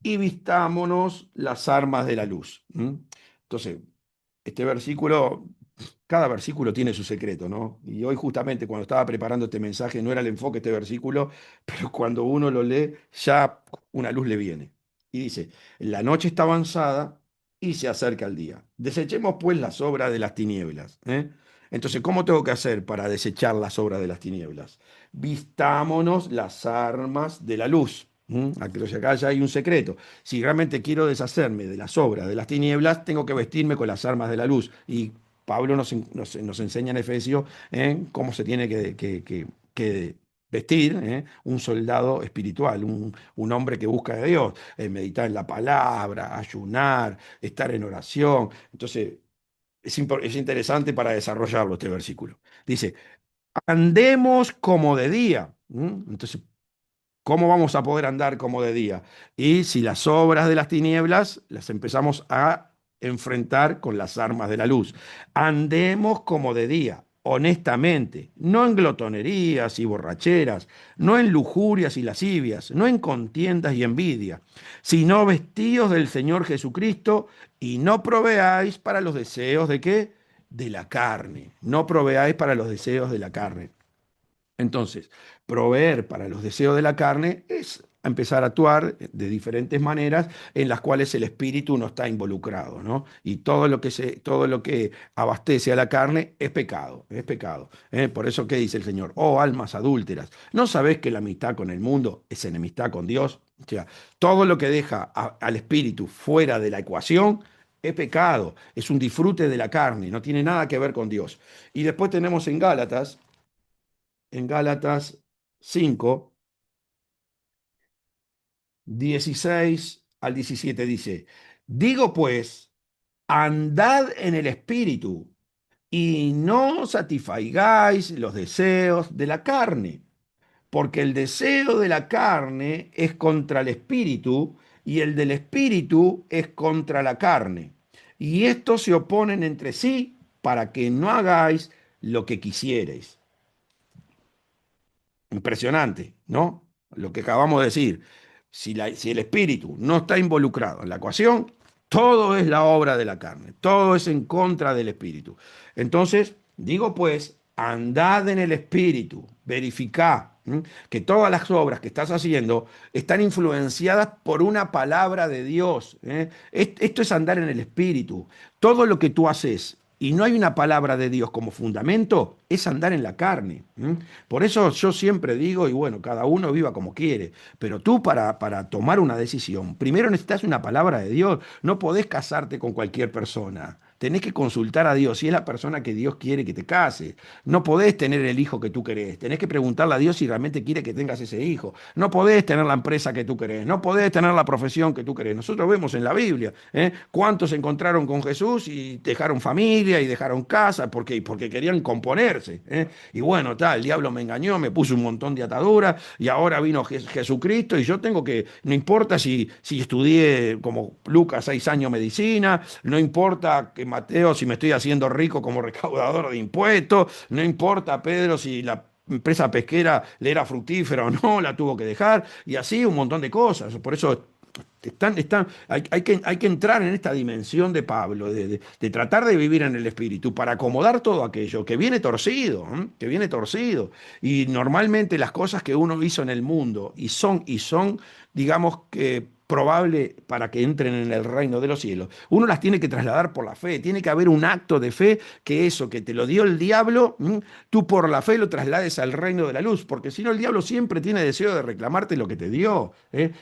y vistámonos las armas de la luz. ¿Mm? Entonces, este versículo, cada versículo tiene su secreto, ¿no? Y hoy justamente cuando estaba preparando este mensaje no era el enfoque de este versículo, pero cuando uno lo lee ya una luz le viene. Y dice, la noche está avanzada y se acerca el día. Desechemos pues las obras de las tinieblas. ¿Eh? Entonces, ¿cómo tengo que hacer para desechar las obras de las tinieblas? Vistámonos las armas de la luz. Acá ya hay un secreto. Si realmente quiero deshacerme de las obras de las tinieblas, tengo que vestirme con las armas de la luz. Y Pablo nos enseña en Efesios cómo se tiene que vestir un soldado espiritual, un hombre que busca a Dios, meditar en la palabra, ayunar, estar en oración. Entonces, es interesante para desarrollarlo este versículo. Dice, andemos como de día. Entonces, ¿cómo vamos a poder andar como de día? Y si las obras de las tinieblas las empezamos a enfrentar con las armas de la luz. Andemos como de día, honestamente, no en glotonerías y borracheras, no en lujurias y lascivias, no en contiendas y envidia, sino vestidos del Señor Jesucristo y no proveáis para los deseos de qué? De la carne. No proveáis para los deseos de la carne. Entonces, proveer para los deseos de la carne es empezar a actuar de diferentes maneras en las cuales el espíritu no está involucrado, ¿no? Y todo lo que abastece a la carne es pecado, es pecado. ¿Eh? Por eso, ¿qué dice el Señor? Oh, almas adúlteras, ¿no sabés que la amistad con el mundo es enemistad con Dios? O sea, todo lo que deja al espíritu fuera de la ecuación es pecado, es un disfrute de la carne, no tiene nada que ver con Dios. Y después tenemos en Gálatas 5, 16 al 17 dice, digo pues, andad en el espíritu y no satisfagáis los deseos de la carne, porque el deseo de la carne es contra el espíritu y el del espíritu es contra la carne. Y estos se oponen entre sí para que no hagáis lo que quisierais. Impresionante, ¿no? Lo que acabamos de decir. Si el espíritu no está involucrado en la ecuación, todo es la obra de la carne, todo es en contra del espíritu. Entonces, digo pues, andad en el espíritu, verificá que todas las obras que estás haciendo están influenciadas por una palabra de Dios. Esto es andar en el espíritu. Todo lo que tú haces y no hay una palabra de Dios como fundamento, es andar en la carne. Por eso yo siempre digo, y bueno, cada uno viva como quiere, pero tú para tomar una decisión, primero necesitas una palabra de Dios, no podés casarte con cualquier persona. tenés que consultar a Dios si es la persona que Dios quiere que te case. No podés tener el hijo que tú querés, tenés que preguntarle a Dios si realmente quiere que tengas ese hijo. No podés tener la empresa que tú querés, no podés tener la profesión que tú querés. Nosotros vemos en la Biblia, cuántos se encontraron con Jesús y dejaron familia y dejaron casa, ¿por qué? Porque querían componerse. Y bueno, el diablo me engañó, me puso un montón de ataduras y ahora vino Jesucristo y yo tengo que, no importa si estudié como Lucas 6 años medicina, no importa que Mateo si me estoy haciendo rico como recaudador de impuestos, no importa Pedro si la empresa pesquera le era fructífera o no, la tuvo que dejar, y así un montón de cosas. Por eso hay que entrar en esta dimensión de Pablo, de tratar de vivir en el Espíritu para acomodar todo aquello que viene torcido, ¿eh? Que viene torcido. Y normalmente las cosas que uno hizo en el mundo y son, digamos que probable para que entren en el reino de los cielos. Uno las tiene que trasladar por la fe, tiene que haber un acto de fe que eso que te lo dio el diablo, tú por la fe lo traslades al reino de la luz, porque si no el diablo siempre tiene deseo de reclamarte lo que te dio.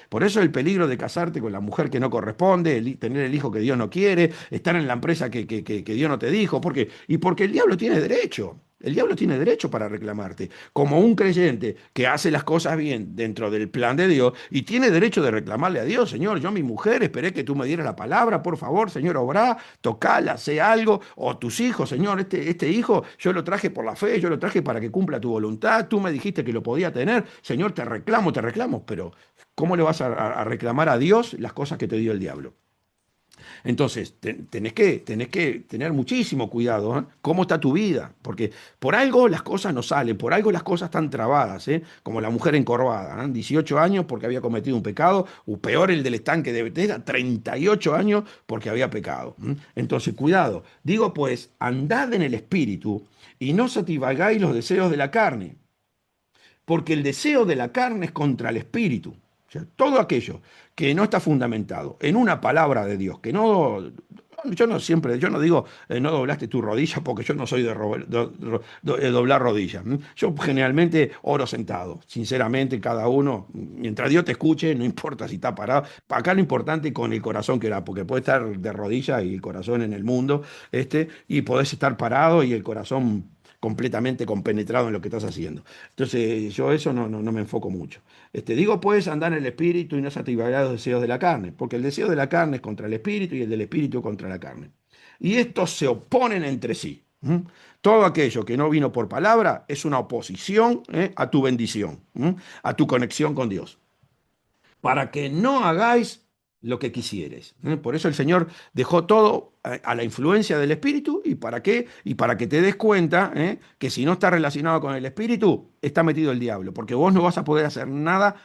Por eso el peligro de casarte con la mujer que no corresponde, tener el hijo que Dios no quiere, estar en la empresa que Dios no te dijo, y porque el diablo tiene derecho. El diablo tiene derecho para reclamarte, como un creyente que hace las cosas bien dentro del plan de Dios y tiene derecho de reclamarle a Dios, Señor, yo mi mujer esperé que tú me dieras la palabra, por favor, Señor, obrá, tocala, sé algo, o tus hijos, Señor, este hijo yo lo traje por la fe, yo lo traje para que cumpla tu voluntad, tú me dijiste que lo podía tener, Señor, te reclamo, pero ¿cómo le vas a reclamar a Dios las cosas que te dio el diablo? Entonces, tenés que tener muchísimo cuidado, ¿eh? ¿Cómo está tu vida? Porque por algo las cosas no salen, por algo las cosas están trabadas, ¿eh? Como la mujer encorvada, ¿eh? 18 años porque había cometido un pecado, o peor el del estanque de Bethesda, 38 años porque había pecado. Entonces, cuidado. Digo pues, andad en el espíritu y no satisfagáis los deseos de la carne, porque el deseo de la carne es contra el espíritu. O sea, todo aquello que no está fundamentado en una palabra de Dios, que no, yo no digo no doblaste tu rodilla porque yo no soy de doblar rodillas. Yo generalmente oro sentado, sinceramente, cada uno, mientras Dios te escuche, no importa si está parado. Acá lo importante es con el corazón que era, porque puede estar de rodillas y el corazón en el mundo, y podés estar parado y el corazón completamente compenetrado en lo que estás haciendo. Entonces, yo eso no me enfoco mucho. Digo, puedes andar en el espíritu y no satisfacer los deseos de la carne, porque el deseo de la carne es contra el espíritu y el del espíritu contra la carne. Y estos se oponen entre sí. Todo aquello que no vino por palabra es una oposición, a tu bendición, a tu conexión con Dios para que no hagáis lo que quisieres. Por eso el Señor dejó todo a la influencia del Espíritu. ¿Y para qué? Y para que te des cuenta, que si no está relacionado con el Espíritu, está metido el diablo, porque vos no vas a poder hacer nada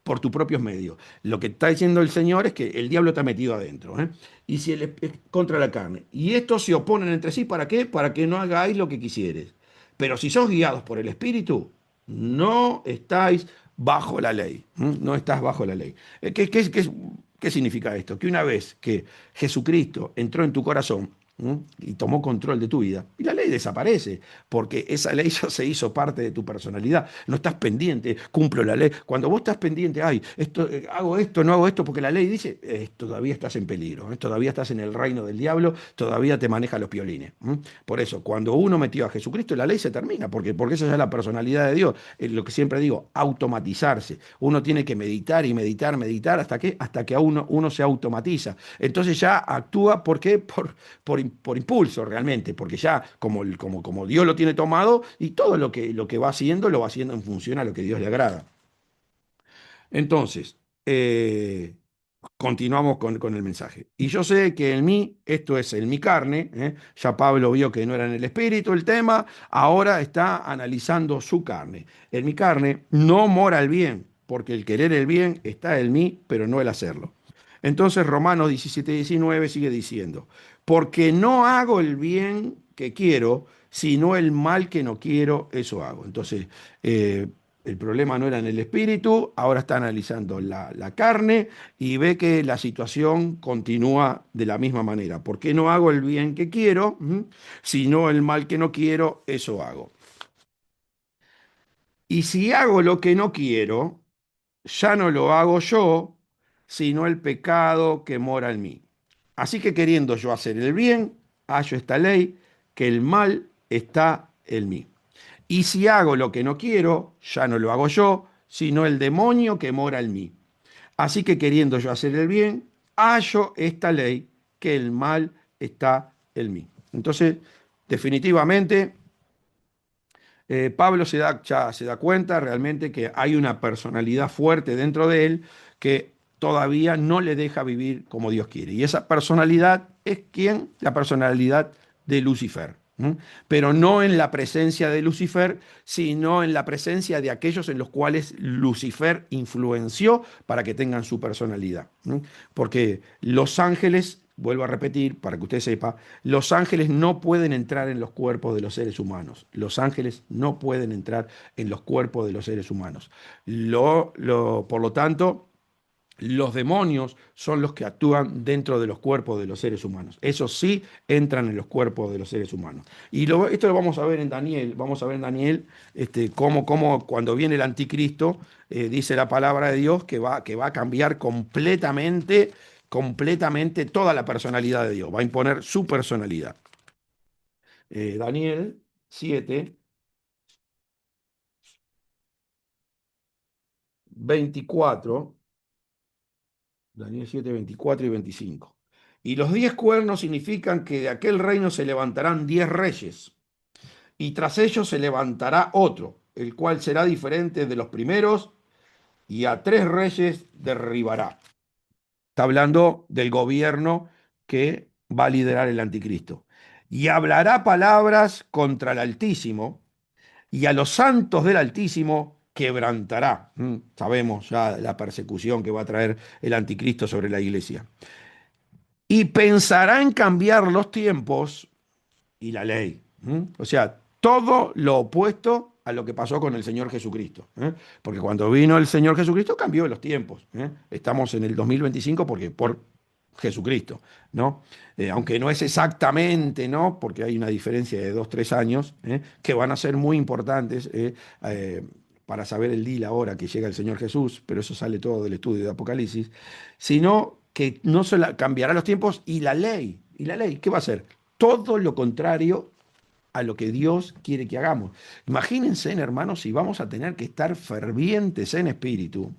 por tus propios medios. Lo que está diciendo el Señor es que el diablo está metido adentro. Y si es contra la carne. Y estos se oponen entre sí, ¿para qué? Para que no hagáis lo que quisieres. Pero si sos guiados por el Espíritu, no estáis bajo la ley. No estás bajo la ley. ¿Qué significa esto? Que una vez que Jesucristo entró en tu corazón, y tomó control de tu vida, y la ley desaparece, porque esa ley ya se hizo parte de tu personalidad. No estás pendiente, cumplo la ley. Cuando vos estás pendiente, ay, hago esto, no hago esto, porque la ley dice, todavía estás en peligro, todavía estás en el reino del diablo, todavía te maneja los piolines. Por eso, cuando uno metió a Jesucristo, la ley se termina, porque esa ya es la personalidad de Dios. Lo que siempre digo, automatizarse. Uno tiene que meditar y meditar, meditar, hasta que uno se automatiza. Entonces ya actúa, ¿por qué? Por impulso realmente, porque ya como Dios lo tiene tomado y todo lo que va haciendo, lo va haciendo en función a lo que Dios le agrada. Entonces, continuamos con el mensaje. Y yo sé que en mí, esto es en mi carne, ya Pablo vio que no era en el espíritu el tema, ahora está analizando su carne. En mi carne no mora el bien, porque el querer el bien está en mí, pero no el hacerlo. Entonces Romanos 17:19 sigue diciendo, porque no hago el bien que quiero, sino el mal que no quiero, eso hago. Entonces, el problema no era en el espíritu, ahora está analizando la carne y ve que la situación continúa de la misma manera. ¿Por qué no hago el bien que quiero, sino el mal que no quiero, eso hago? Y si hago lo que no quiero, ya no lo hago yo, sino el pecado que mora en mí. Así que queriendo yo hacer el bien, hallo esta ley, que el mal está en mí. Y si hago lo que no quiero, ya no lo hago yo, sino el demonio que mora en mí. Así que queriendo yo hacer el bien, hallo esta ley, que el mal está en mí. Entonces, definitivamente, Pablo ya se da cuenta realmente que hay una personalidad fuerte dentro de él que todavía no le deja vivir como Dios quiere. Y esa personalidad es ¿quién? La personalidad de Lucifer. ¿M? Pero no en la presencia de Lucifer, sino en la presencia de aquellos en los cuales Lucifer influenció para que tengan su personalidad. ¿M? Porque los ángeles, vuelvo a repetir para que usted sepa, los ángeles no pueden entrar en los cuerpos de los seres humanos. Los ángeles no pueden entrar en los cuerpos de los seres humanos. Por lo tanto, los demonios son los que actúan dentro de los cuerpos de los seres humanos. Esos sí entran en los cuerpos de los seres humanos. Y esto lo vamos a ver en Daniel. Vamos a ver en Daniel cómo cuando viene el anticristo, dice la palabra de Dios que va a cambiar completamente toda la personalidad de Dios. Va a imponer su personalidad. Daniel 7, 24. Daniel 7, 24 y 25. Y los 10 cuernos significan que de aquel reino se levantarán 10 reyes, y tras ellos se levantará otro, el cual será diferente de los primeros, y a 3 reyes derribará. Está hablando del gobierno que va a liderar el anticristo. Y hablará palabras contra el Altísimo, y a los santos del Altísimo quebrantará. Sabemos ya la persecución que va a traer el anticristo sobre la iglesia. Y pensará en cambiar los tiempos y la ley. O sea, todo lo opuesto a lo que pasó con el Señor Jesucristo. Porque cuando vino el Señor Jesucristo cambió los tiempos. Estamos en el 2025 porque por Jesucristo, ¿no? Aunque no es exactamente, ¿no? Porque hay una diferencia de 2, 3 años, que van a ser muy importantes para saber el día y la hora que llega el Señor Jesús, pero eso sale todo del estudio de Apocalipsis, sino que no se cambiará los tiempos y la ley. ¿Y la ley qué va a hacer? Todo lo contrario a lo que Dios quiere que hagamos. Imagínense, hermanos, si vamos a tener que estar fervientes en espíritu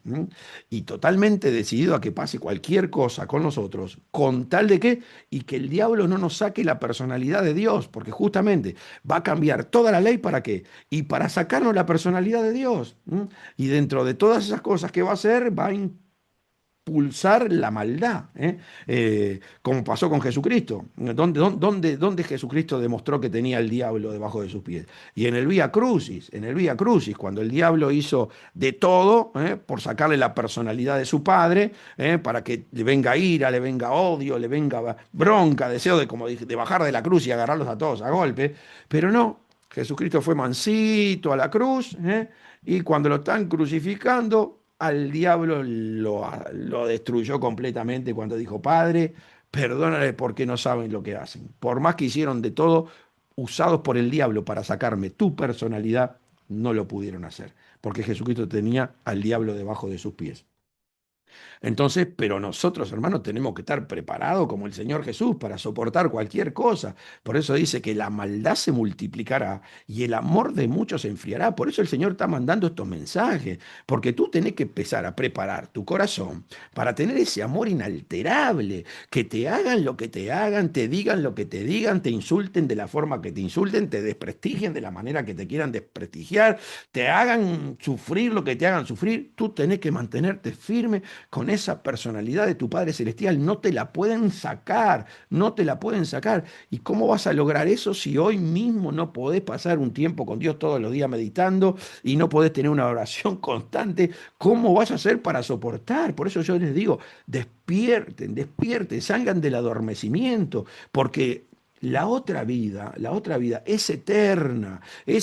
y totalmente decididos a que pase cualquier cosa con nosotros, con tal de que, y que el diablo no nos saque la personalidad de Dios, porque justamente va a cambiar toda la ley para qué, y para sacarnos la personalidad de Dios. Y dentro de todas esas cosas que va a hacer, va a impulsar la maldad, como pasó con Jesucristo. ¿Dónde Jesucristo demostró que tenía el diablo debajo de sus pies? Y en el Vía Crucis, cuando el diablo hizo de todo por sacarle la personalidad de su padre, para que le venga ira, le venga odio, le venga bronca, deseo de bajar de la cruz y agarrarlos a todos a golpe, pero no. Jesucristo fue mansito a la cruz, y cuando lo están crucificando, al diablo lo destruyó completamente cuando dijo, Padre, perdónale porque no saben lo que hacen. Por más que hicieron de todo, usados por el diablo para sacarme tu personalidad, no lo pudieron hacer, porque Jesucristo tenía al diablo debajo de sus pies. Entonces, pero nosotros, hermanos, tenemos que estar preparados como el Señor Jesús para soportar cualquier cosa. Por eso dice que la maldad se multiplicará y el amor de muchos se enfriará. Por eso el Señor está mandando estos mensajes, porque tú tenés que empezar a preparar tu corazón para tener ese amor inalterable, que te hagan lo que te hagan, te digan lo que te digan, te insulten de la forma que te insulten, te desprestigien de la manera que te quieran desprestigiar, te hagan sufrir lo que te hagan sufrir. Tú tenés que mantenerte firme con esa personalidad de tu Padre Celestial. No te la pueden sacar, no te la pueden sacar. ¿Y cómo vas a lograr eso si hoy mismo no podés pasar un tiempo con Dios todos los días meditando y no podés tener una oración constante? ¿Cómo vas a hacer para soportar? Por eso yo les digo, despierten, salgan del adormecimiento, porque la otra vida es eterna y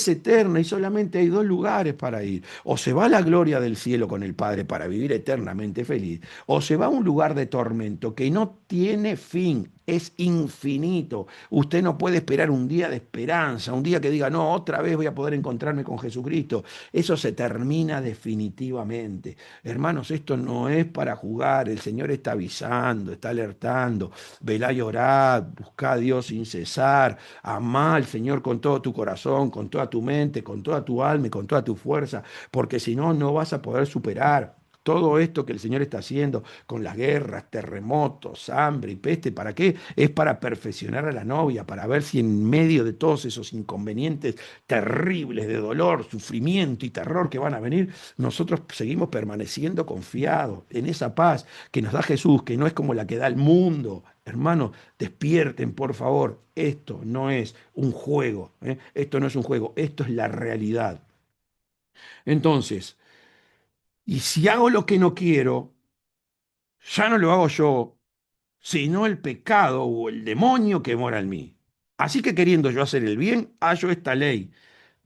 solamente hay 2 lugares para ir. O se va a la gloria del cielo con el Padre para vivir eternamente feliz, o se va a un lugar de tormento que no tiene fin. es infinito. Usted no puede esperar un día de esperanza, un día que diga, no, otra vez voy a poder encontrarme con Jesucristo. Eso se termina definitivamente. Hermanos, esto no es para jugar. El Señor está avisando, está alertando. Velá y orad, buscá a Dios sin cesar. Amá al Señor con todo tu corazón, con toda tu mente, con toda tu alma y con toda tu fuerza, porque si no, no vas a poder superar todo esto que el Señor está haciendo con las guerras, terremotos, hambre y peste. ¿Para qué? Es para perfeccionar a la novia, para ver si en medio de todos esos inconvenientes terribles de dolor, sufrimiento y terror que van a venir, nosotros seguimos permaneciendo confiados en esa paz que nos da Jesús, que no es como la que da el mundo. Hermanos, despierten, por favor. Esto no es un juego, ¿eh? Esto no es un juego, esto es la realidad. Entonces, y si hago lo que no quiero, ya no lo hago yo, sino el pecado o el demonio que mora en mí. Así que queriendo yo hacer el bien, hallo esta ley,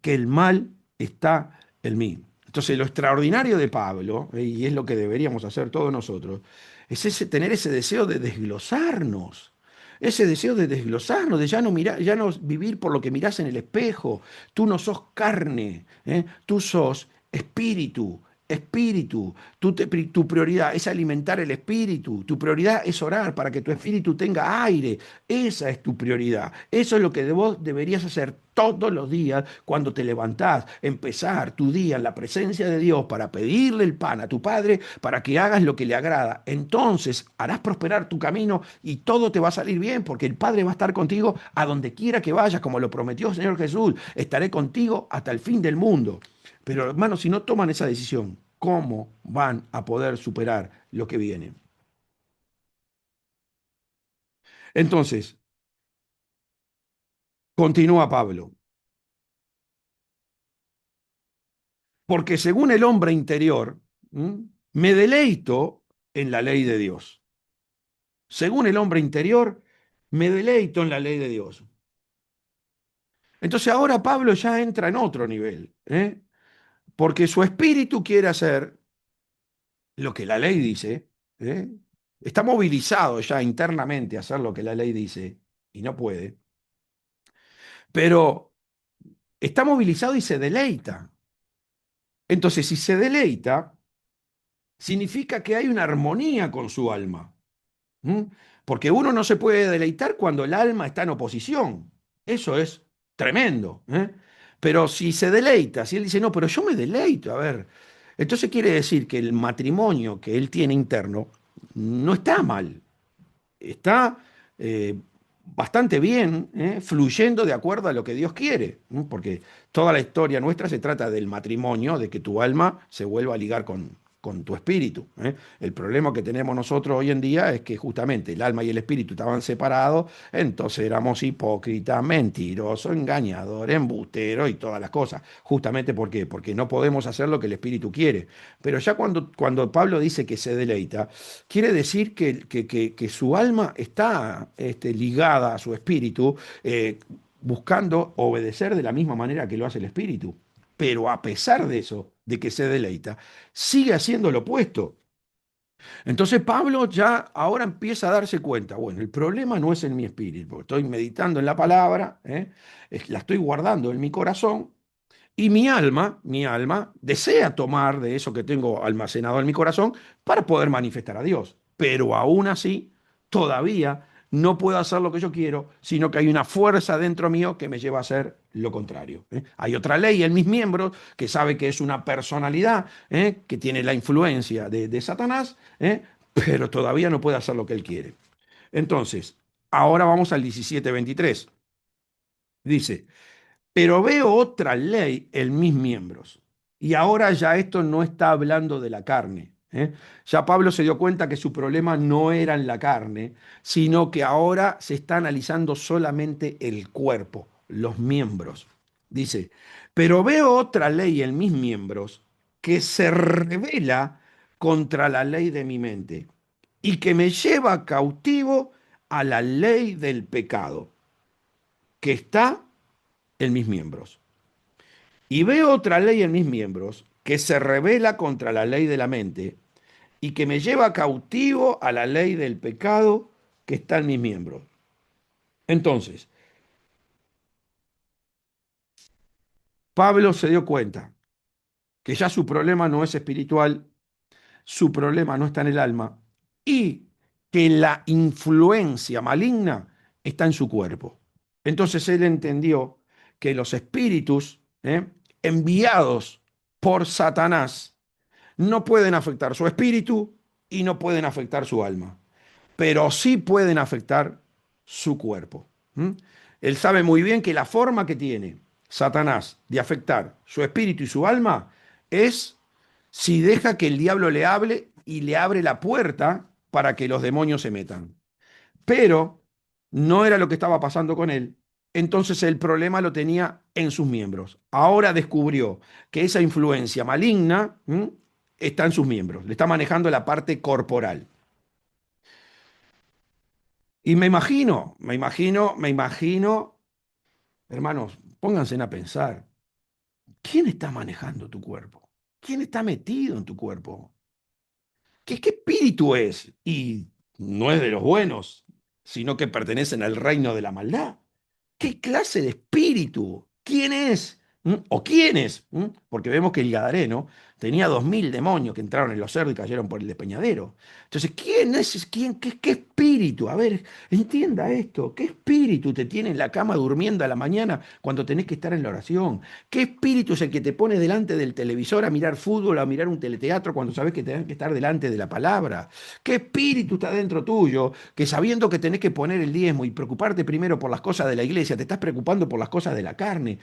que el mal está en mí. Entonces, lo extraordinario de Pablo, y es lo que deberíamos hacer todos nosotros, es tener ese deseo de desglosarnos. Ese deseo de desglosarnos, de ya no, mirar, ya no vivir por lo que mirás en el espejo. Tú no sos carne, ¿eh? Tú sos espíritu. Espíritu, tu prioridad es alimentar el espíritu, tu prioridad es orar para que tu espíritu tenga aire, esa es tu prioridad, eso es lo que vos deberías hacer todos los días cuando te levantás, empezar tu día en la presencia de Dios para pedirle el pan a tu Padre para que hagas lo que le agrada. Entonces harás prosperar tu camino y todo te va a salir bien porque el Padre va a estar contigo a donde quiera que vayas, como lo prometió el Señor Jesús, estaré contigo hasta el fin del mundo. Pero hermanos, si no toman esa decisión, ¿cómo van a poder superar lo que viene? Entonces, continúa Pablo, porque según el hombre interior, ¿m? Me deleito en la ley de Dios. Según el hombre interior, me deleito en la ley de Dios. Entonces ahora Pablo ya entra en otro nivel, ¿eh? Porque su espíritu quiere hacer lo que la ley dice, ¿eh? Está movilizado ya internamente a hacer lo que la ley dice y no puede, pero está movilizado y se deleita. Entonces, si se deleita, significa que hay una armonía con su alma. ¿M? Porque uno no se puede deleitar cuando el alma está en oposición. Eso es tremendo, ¿eh? Pero si se deleita, si él dice, no, pero yo me deleito, a ver, entonces quiere decir que el matrimonio que él tiene interno no está mal, está bastante bien, fluyendo de acuerdo a lo que Dios quiere, ¿no? Porque toda la historia nuestra se trata del matrimonio, de que tu alma se vuelva a ligar con tu espíritu, ¿eh? El problema que tenemos nosotros hoy en día es que justamente el alma y el espíritu estaban separados, entonces éramos hipócritas, mentirosos, engañadores, embusteros y todas las cosas. Justamente ¿por qué? Porque no podemos hacer lo que el espíritu quiere. Pero ya cuando Pablo dice que se deleita, quiere decir que su alma está ligada a su espíritu, buscando obedecer de la misma manera que lo hace el espíritu. Pero a pesar de eso, de que se deleita, sigue haciendo lo opuesto. Entonces Pablo ya ahora empieza a darse cuenta, bueno, el problema no es en mi espíritu, porque estoy meditando en la palabra, la estoy guardando en mi corazón, y mi alma, desea tomar de eso que tengo almacenado en mi corazón para poder manifestar a Dios. Pero aún así, todavía no puedo hacer lo que yo quiero, sino que hay una fuerza dentro mío que me lleva a hacer lo contrario, ¿eh? Hay otra ley en mis miembros que sabe que es una personalidad, que tiene la influencia de Satanás, pero todavía no puede hacer lo que él quiere. Entonces, ahora vamos al 17:23. Dice, pero veo otra ley en mis miembros. Y ahora ya esto no está hablando de la carne, ¿eh? Ya Pablo se dio cuenta que su problema no era en la carne, sino que ahora se está analizando solamente el cuerpo, los miembros. Dice, pero veo otra ley en mis miembros que se revela contra la ley de mi mente y que me lleva cautivo a la ley del pecado que está en mis miembros. Y veo otra ley en mis miembros que se revela contra la ley de la mente y que me lleva cautivo a la ley del pecado que está en mis miembros. Entonces, Pablo se dio cuenta que ya su problema no es espiritual, su problema no está en el alma y que la influencia maligna está en su cuerpo. Entonces él entendió que los espíritus enviados por Satanás no pueden afectar su espíritu y no pueden afectar su alma, pero sí pueden afectar su cuerpo. ¿Mm? Él sabe muy bien que la forma que tiene Satanás de afectar su espíritu y su alma es si deja que el diablo le hable y le abre la puerta para que los demonios se metan. Pero no era lo que estaba pasando con él. Entonces el problema lo tenía en sus miembros. Ahora descubrió que esa influencia maligna está en sus miembros. Le está manejando la parte corporal. Y hermanos, pónganse a pensar, ¿quién está manejando tu cuerpo? ¿Quién está metido en tu cuerpo? ¿Qué espíritu es? Y no es de los buenos, sino que pertenecen al reino de la maldad. ¿Qué clase de espíritu? ¿Quién es? ¿O quiénes? Porque vemos que el Gadareno tenía 2000 demonios que entraron en los cerdos y cayeron por el despeñadero. Entonces, ¿quién es? ¿Qué espíritu? A ver, entienda esto. ¿Qué espíritu te tiene en la cama durmiendo a la mañana cuando tenés que estar en la oración? ¿Qué espíritu es el que te pone delante del televisor a mirar fútbol, a mirar un teleteatro cuando sabes que tenés que estar delante de la palabra? ¿Qué espíritu está dentro tuyo que sabiendo que tenés que poner el diezmo y preocuparte primero por las cosas de la iglesia, te estás preocupando por las cosas de la carne?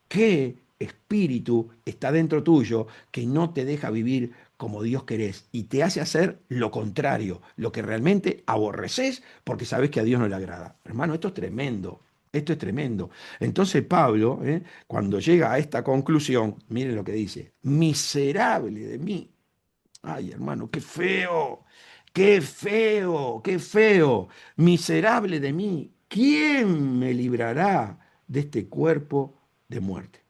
¿Qué espíritu está dentro tuyo que no te deja vivir como Dios querés y te hace hacer lo contrario, lo que realmente aborreces porque sabes que a Dios no le agrada? Hermano, esto es tremendo. Esto es tremendo. Entonces Pablo, cuando llega a esta conclusión, miren lo que dice, miserable de mí. Ay, hermano, qué feo, qué feo, qué feo. Miserable de mí. ¿Quién me librará de este cuerpo de muerte?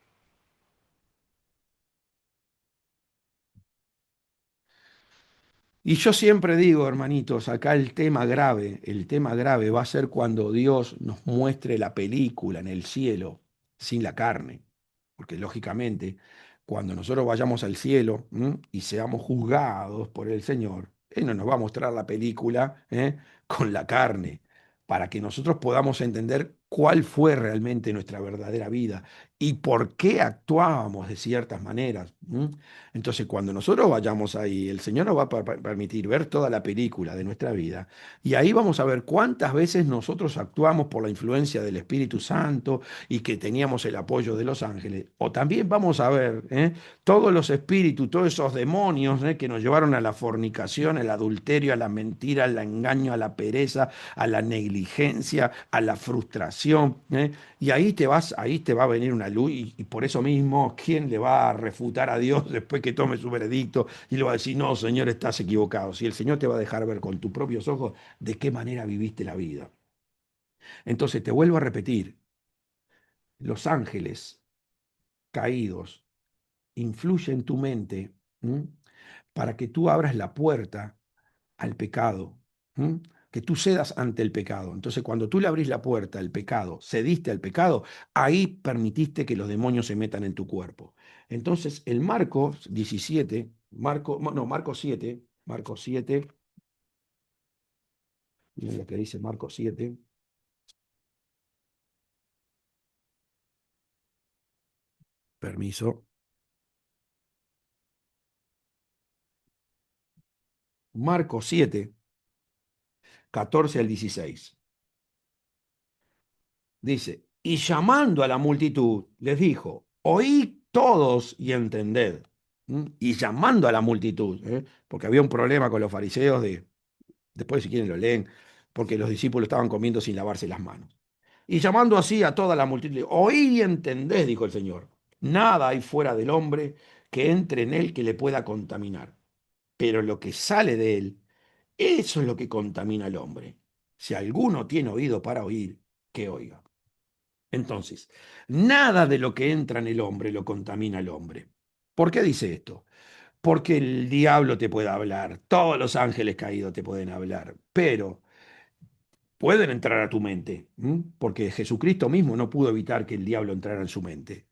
Y yo siempre digo, hermanitos, acá el tema grave va a ser cuando Dios nos muestre la película en el cielo sin la carne. Porque lógicamente, cuando nosotros vayamos al cielo y seamos juzgados por el Señor, Él no nos va a mostrar la película con la carne, para que nosotros podamos entender cuál fue realmente nuestra verdadera vida y por qué actuábamos de ciertas maneras. Entonces, cuando nosotros vayamos ahí, el Señor nos va a permitir ver toda la película de nuestra vida y ahí vamos a ver cuántas veces nosotros actuamos por la influencia del Espíritu Santo y que teníamos el apoyo de los ángeles. O también vamos a ver todos los espíritus, todos esos demonios que nos llevaron a la fornicación, al adulterio, a la mentira, al engaño, a la pereza, a la negligencia, a la frustración. Y ahí te va a venir una luz y por eso mismo, ¿quién le va a refutar a Dios después que tome su veredicto y le va a decir, no, Señor, estás equivocado? Si el Señor te va a dejar ver con tus propios ojos de qué manera viviste la vida. Entonces, te vuelvo a repetir, los ángeles caídos influyen en tu mente ¿m? Para que tú abras la puerta al pecado, ¿m? Que tú cedas ante el pecado. Entonces, cuando tú le abrís la puerta al pecado, cediste al pecado, ahí permitiste que los demonios se metan en tu cuerpo. Entonces, el Marcos 17, Marcos 7, miren lo que dice Marcos 7, permiso, Marcos 7, 14 al 16. Dice, y llamando a la multitud, les dijo, oíd todos y entended. Y llamando a la multitud, porque había un problema con los fariseos después si quieren lo leen, porque los discípulos estaban comiendo sin lavarse las manos. Y llamando así a toda la multitud, oíd y entended, dijo el Señor, nada hay fuera del hombre que entre en él que le pueda contaminar, pero lo que sale de él, eso es lo que contamina al hombre. Si alguno tiene oído para oír, que oiga. Entonces, nada de lo que entra en el hombre lo contamina al hombre. ¿Por qué dice esto? Porque el diablo te puede hablar, todos los ángeles caídos te pueden hablar, pero pueden entrar a tu mente, porque Jesucristo mismo no pudo evitar que el diablo entrara en su mente.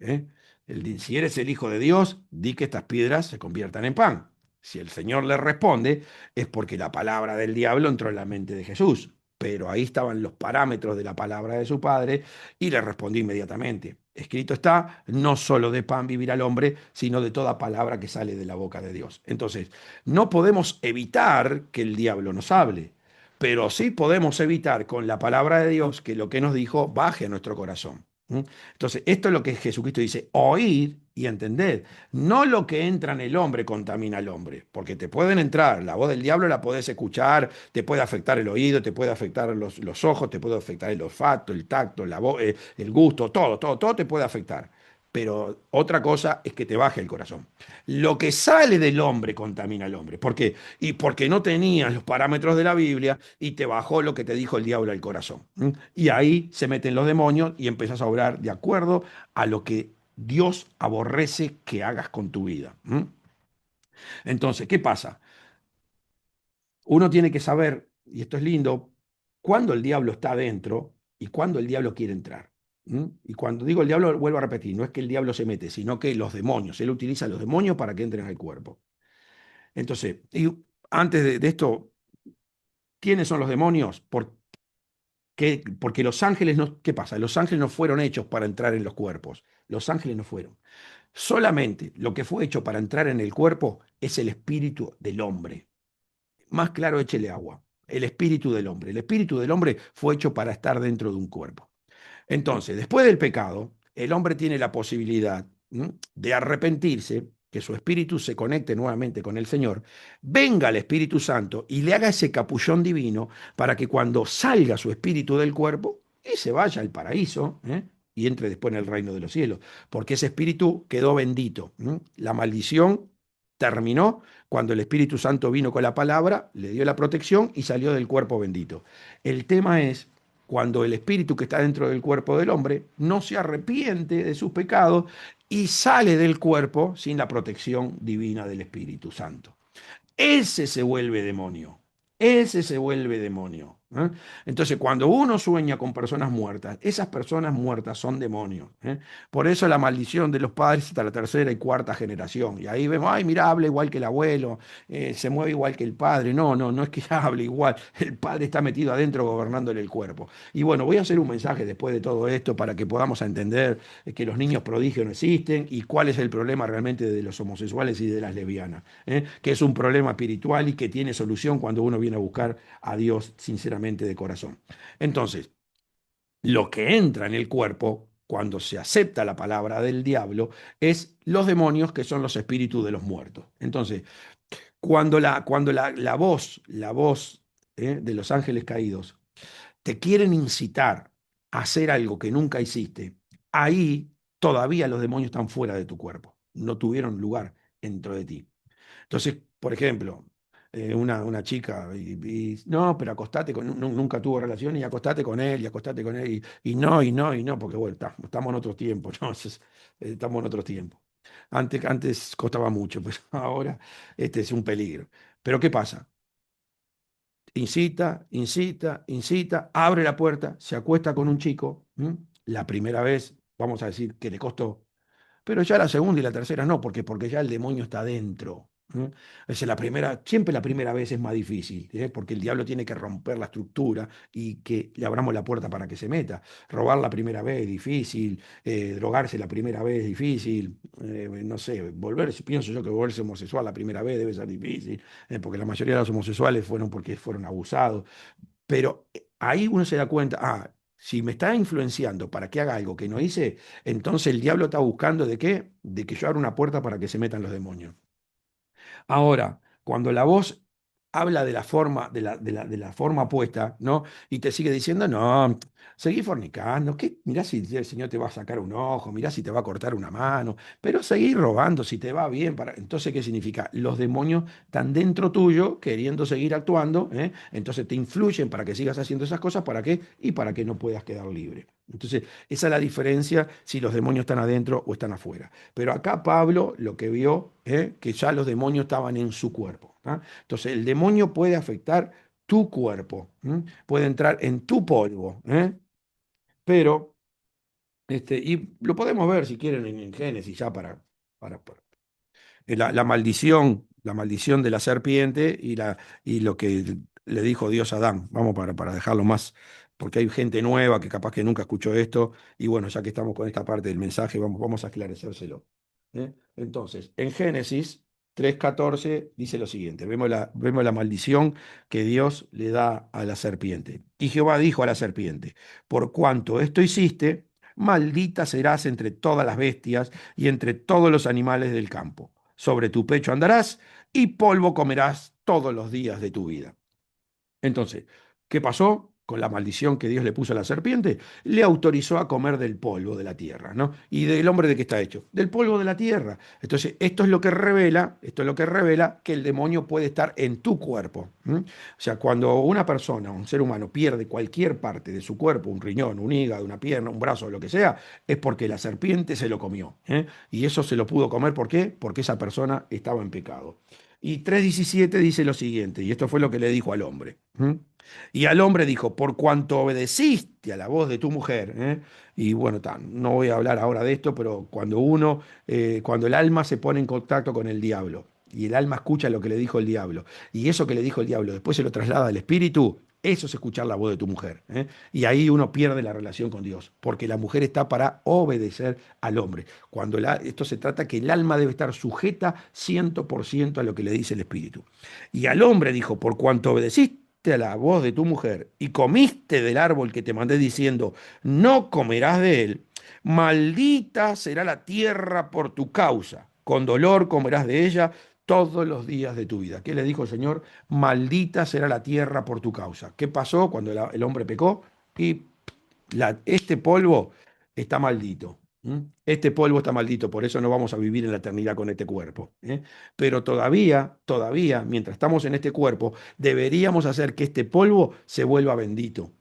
Si eres el Hijo de Dios, di que estas piedras se conviertan en pan. Si el Señor le responde, es porque la palabra del diablo entró en la mente de Jesús. Pero ahí estaban los parámetros de la palabra de su padre y le respondió inmediatamente. Escrito está, no solo de pan vivirá el hombre, sino de toda palabra que sale de la boca de Dios. Entonces, no podemos evitar que el diablo nos hable, pero sí podemos evitar con la palabra de Dios que lo que nos dijo baje a nuestro corazón. Entonces, esto es lo que Jesucristo dice, oír y entender. No lo que entra en el hombre contamina al hombre, porque te pueden entrar, la voz del diablo la podés escuchar, te puede afectar el oído, te puede afectar los ojos, te puede afectar el olfato, el tacto, el gusto, todo te puede afectar. Pero otra cosa es que te baje el corazón. Lo que sale del hombre contamina al hombre. ¿Por qué? Y porque no tenías los parámetros de la Biblia y te bajó lo que te dijo el diablo al corazón. Y ahí se meten los demonios y empiezas a obrar de acuerdo a lo que Dios aborrece que hagas con tu vida. Entonces, ¿qué pasa? Uno tiene que saber, y esto es lindo, cuándo el diablo está adentro y cuándo el diablo quiere entrar. Y cuando digo el diablo, vuelvo a repetir, no es que el diablo se mete, sino que los demonios, él utiliza los demonios para que entren al cuerpo. Entonces, y antes de esto, ¿quiénes son los demonios? Porque los ángeles no, ¿qué pasa? Los ángeles no fueron hechos para entrar en los cuerpos. Los ángeles no fueron. Solamente lo que fue hecho para entrar en el cuerpo es el espíritu del hombre. Más claro, échele agua. El espíritu del hombre. El espíritu del hombre fue hecho para estar dentro de un cuerpo. Entonces, después del pecado, el hombre tiene la posibilidad de arrepentirse, que su espíritu se conecte nuevamente con el Señor, venga el Espíritu Santo y le haga ese capullón divino para que cuando salga su espíritu del cuerpo, y se vaya al paraíso, y entre después en el reino de los cielos, porque ese espíritu quedó bendito. La maldición terminó cuando el Espíritu Santo vino con la palabra, le dio la protección y salió del cuerpo bendito. El tema es cuando el espíritu que está dentro del cuerpo del hombre no se arrepiente de sus pecados y sale del cuerpo sin la protección divina del Espíritu Santo. Ese se vuelve demonio. Ese se vuelve demonio. Entonces, cuando uno sueña con personas muertas, esas personas muertas son demonios. Por eso la maldición de los padres hasta la tercera y cuarta generación. Y ahí vemos, ay, mira, habla igual que el abuelo, se mueve igual que el padre. No, no, no es que hable igual. El padre está metido adentro gobernándole el cuerpo. Y bueno, voy a hacer un mensaje después de todo esto para que podamos entender que los niños prodigios no existen y cuál es el problema realmente de los homosexuales y de las lesbianas. Que es un problema espiritual y que tiene solución cuando uno viene a buscar a Dios sinceramente de corazón. Entonces, lo que entra en el cuerpo cuando se acepta la palabra del diablo es los demonios que son los espíritus de los muertos. Entonces, cuando la voz de los ángeles caídos te quieren incitar a hacer algo que nunca hiciste, ahí todavía los demonios están fuera de tu cuerpo, no tuvieron lugar dentro de ti. Entonces, por ejemplo, una chica, no, pero acostate con, nunca tuvo relaciones y acostate con él, y acostate con él, y no, porque bueno, estamos en otro tiempo, ¿no? Estamos en otro tiempo. Antes costaba mucho, pero ahora este es un peligro. Pero ¿qué pasa? Incita, abre la puerta, se acuesta con un chico, la primera vez, vamos a decir que le costó, pero ya la segunda y la tercera no, porque ya el demonio está dentro. Siempre la primera vez es más difícil, porque el diablo tiene que romper la estructura y que le abramos la puerta para que se meta. Robar la primera vez es difícil, drogarse la primera vez es difícil, no sé, pienso yo que volverse homosexual la primera vez debe ser difícil, porque la mayoría de los homosexuales fueron porque fueron abusados. Pero ahí uno se da cuenta, si me está influenciando para que haga algo que no hice, entonces el diablo está buscando ¿de qué? De que yo abra una puerta para que se metan los demonios. Ahora, cuando la voz habla de la forma, de la forma opuesta, ¿no? Y te sigue diciendo, no, seguí fornicando, mirá si el Señor te va a sacar un ojo, mirá si te va a cortar una mano, pero seguí robando si te va bien. Entonces, ¿qué significa? Los demonios están dentro tuyo queriendo seguir actuando, entonces te influyen para que sigas haciendo esas cosas, ¿para qué? Y para que no puedas quedar libre. Entonces, esa es la diferencia si los demonios están adentro o están afuera. Pero acá Pablo lo que vio, que ya los demonios estaban en su cuerpo. Entonces, el demonio puede afectar tu cuerpo, puede entrar en tu polvo, pero, y lo podemos ver si quieren en Génesis ya para la maldición de la serpiente y lo que le dijo Dios a Adán. Vamos para dejarlo más, porque hay gente nueva que capaz que nunca escuchó esto, y bueno, ya que estamos con esta parte del mensaje, vamos a esclarecérselo. Entonces, en Génesis 3:14 dice lo siguiente, vemos la maldición que Dios le da a la serpiente. Y Jehová dijo a la serpiente, por cuanto esto hiciste, maldita serás entre todas las bestias y entre todos los animales del campo. Sobre tu pecho andarás y polvo comerás todos los días de tu vida. Entonces, ¿qué pasó con la maldición que Dios le puso a la serpiente? Le autorizó a comer del polvo de la tierra, ¿no? ¿Y del hombre de qué está hecho? Del polvo de la tierra. Entonces, esto es lo que revela que el demonio puede estar en tu cuerpo. O sea, cuando una persona, un ser humano, pierde cualquier parte de su cuerpo, un riñón, un hígado, una pierna, un brazo, lo que sea, es porque la serpiente se lo comió. Y eso se lo pudo comer, ¿por qué? Porque esa persona estaba en pecado. Y 3:17 dice lo siguiente, y esto fue lo que le dijo al hombre. Y al hombre dijo, por cuanto obedeciste a la voz de tu mujer, y bueno, no voy a hablar ahora de esto, pero cuando el alma se pone en contacto con el diablo, y el alma escucha lo que le dijo el diablo, y eso que le dijo el diablo después se lo traslada al espíritu, eso es escuchar la voz de tu mujer. Y ahí uno pierde la relación con Dios, porque la mujer está para obedecer al hombre. Esto se trata que el alma debe estar sujeta 100% a lo que le dice el espíritu. Y al hombre dijo, por cuanto obedeciste a la voz de tu mujer y comiste del árbol que te mandé diciendo, no comerás de él, maldita será la tierra por tu causa, con dolor comerás de ella todos los días de tu vida. ¿Qué le dijo el Señor? Maldita será la tierra por tu causa. ¿Qué pasó cuando el hombre pecó? Y este polvo está maldito. Este polvo está maldito, por eso no vamos a vivir en la eternidad con este cuerpo. Pero todavía, mientras estamos en este cuerpo, deberíamos hacer que este polvo se vuelva bendito.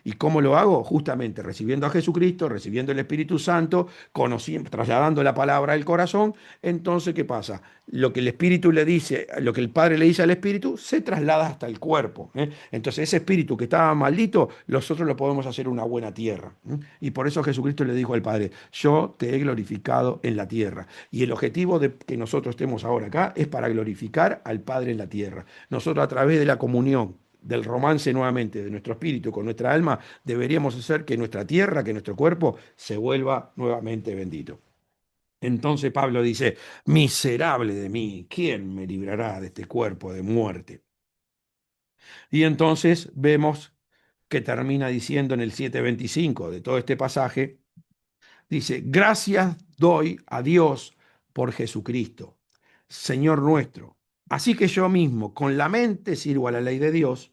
¿Y cómo lo hago? Justamente recibiendo a Jesucristo, recibiendo el Espíritu Santo, conociendo, trasladando la palabra al corazón. Entonces, ¿qué pasa? Lo que el Espíritu le dice, lo que el Padre le dice al Espíritu, se traslada hasta el cuerpo. Entonces, ese espíritu que estaba maldito, nosotros lo podemos hacer una buena tierra. Y por eso Jesucristo le dijo al Padre, yo te he glorificado en la tierra. Y el objetivo de que nosotros estemos ahora acá es para glorificar al Padre en la tierra. Nosotros a través de la comunión, del romance nuevamente de nuestro espíritu con nuestra alma, deberíamos hacer que nuestra tierra, que nuestro cuerpo se vuelva nuevamente bendito. Entonces Pablo dice, miserable de mí, ¿quién me librará de este cuerpo de muerte? Y entonces vemos que termina diciendo en el 7:25 de todo este pasaje, dice, gracias doy a Dios por Jesucristo, Señor nuestro. Así que yo mismo con la mente sirvo a la ley de Dios,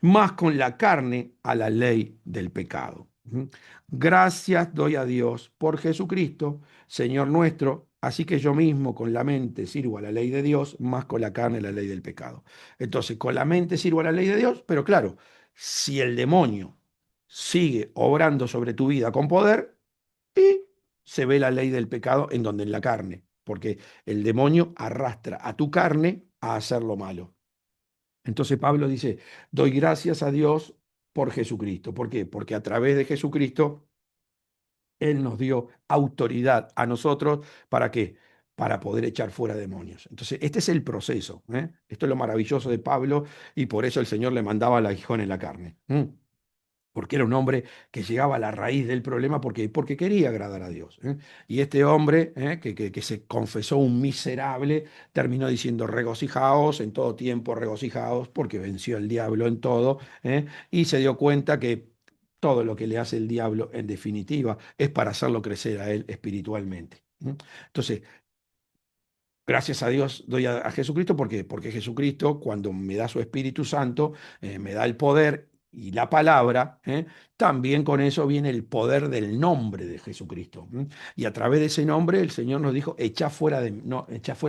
más con la carne a la ley del pecado. Gracias doy a Dios por Jesucristo, Señor nuestro. Así que yo mismo con la mente sirvo a la ley de Dios, más con la carne a la ley del pecado. Entonces, con la mente sirvo a la ley de Dios, pero claro, si el demonio sigue obrando sobre tu vida con poder, y se ve la ley del pecado en donde en la carne, porque el demonio arrastra a tu carne a hacer lo malo. Entonces Pablo dice, doy gracias a Dios por Jesucristo. ¿Por qué? Porque a través de Jesucristo Él nos dio autoridad a nosotros. ¿Para qué? Para poder echar fuera demonios. Entonces, este es el proceso. Esto es lo maravilloso de Pablo y por eso el Señor le mandaba al aguijón en la carne. Porque era un hombre que llegaba a la raíz del problema porque quería agradar a Dios. Y este hombre, que se confesó un miserable, terminó diciendo regocijaos, en todo tiempo regocijaos, porque venció el diablo en todo, y se dio cuenta que todo lo que le hace el diablo, en definitiva, es para hacerlo crecer a él espiritualmente. Entonces, gracias a Dios doy a Jesucristo, ¿por qué? Porque Jesucristo, cuando me da su Espíritu Santo, me da el poder y la palabra, también con eso viene el poder del nombre de Jesucristo. Y a través de ese nombre el Señor nos dijo, echa fuera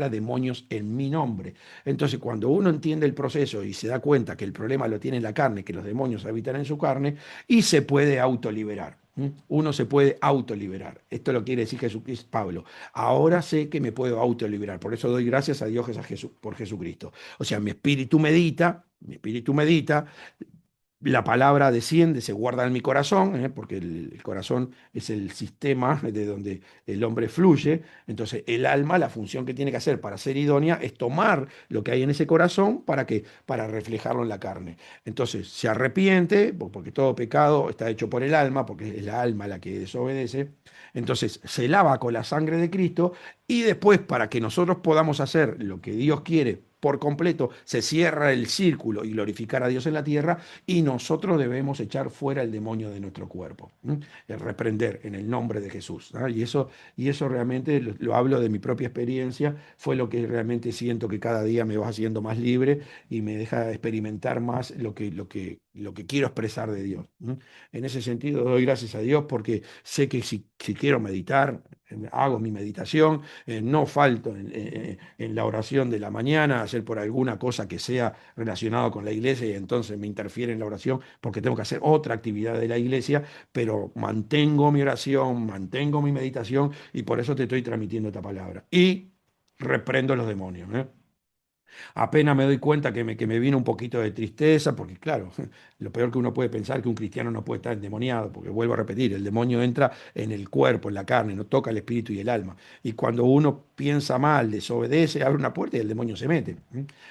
demonios en mi nombre. Entonces, cuando uno entiende el proceso y se da cuenta que el problema lo tiene en la carne, que los demonios habitan en su carne, y se puede autoliberar. Uno se puede autoliberar. Esto lo quiere decir Pablo. Ahora sé que me puedo autoliberar. Por eso doy gracias a Dios por Jesucristo. O sea, mi espíritu medita mi espíritu medita, la palabra desciende, se guarda en mi corazón, porque el corazón es el sistema de donde el hombre fluye. Entonces, el alma, la función que tiene que hacer para ser idónea es tomar lo que hay en ese corazón para reflejarlo en la carne. Entonces, se arrepiente, porque todo pecado está hecho por el alma, porque es la alma la que desobedece. Entonces, se lava con la sangre de Cristo y después, para que nosotros podamos hacer lo que Dios quiere por completo, se cierra el círculo y glorificar a Dios en la tierra, y nosotros debemos echar fuera el demonio de nuestro cuerpo, reprender en el nombre de Jesús. ¿Ah? Y eso realmente lo hablo de mi propia experiencia, fue lo que realmente siento que cada día me va haciendo más libre y me deja experimentar más lo que quiero expresar de Dios. En ese sentido, doy gracias a Dios porque sé que si quiero meditar, hago mi meditación, no falto en la oración de la mañana, hacer por alguna cosa que sea relacionado con la iglesia y entonces me interfiere en la oración porque tengo que hacer otra actividad de la iglesia, pero mantengo mi oración, mantengo mi meditación y por eso te estoy transmitiendo esta palabra. Y reprendo los demonios. Apenas me doy cuenta que me vino un poquito de tristeza, porque claro, lo peor que uno puede pensar es que un cristiano no puede estar endemoniado, porque vuelvo a repetir, el demonio entra en el cuerpo, en la carne, no toca el espíritu y el alma. Y cuando uno piensa mal, desobedece, abre una puerta y el demonio se mete.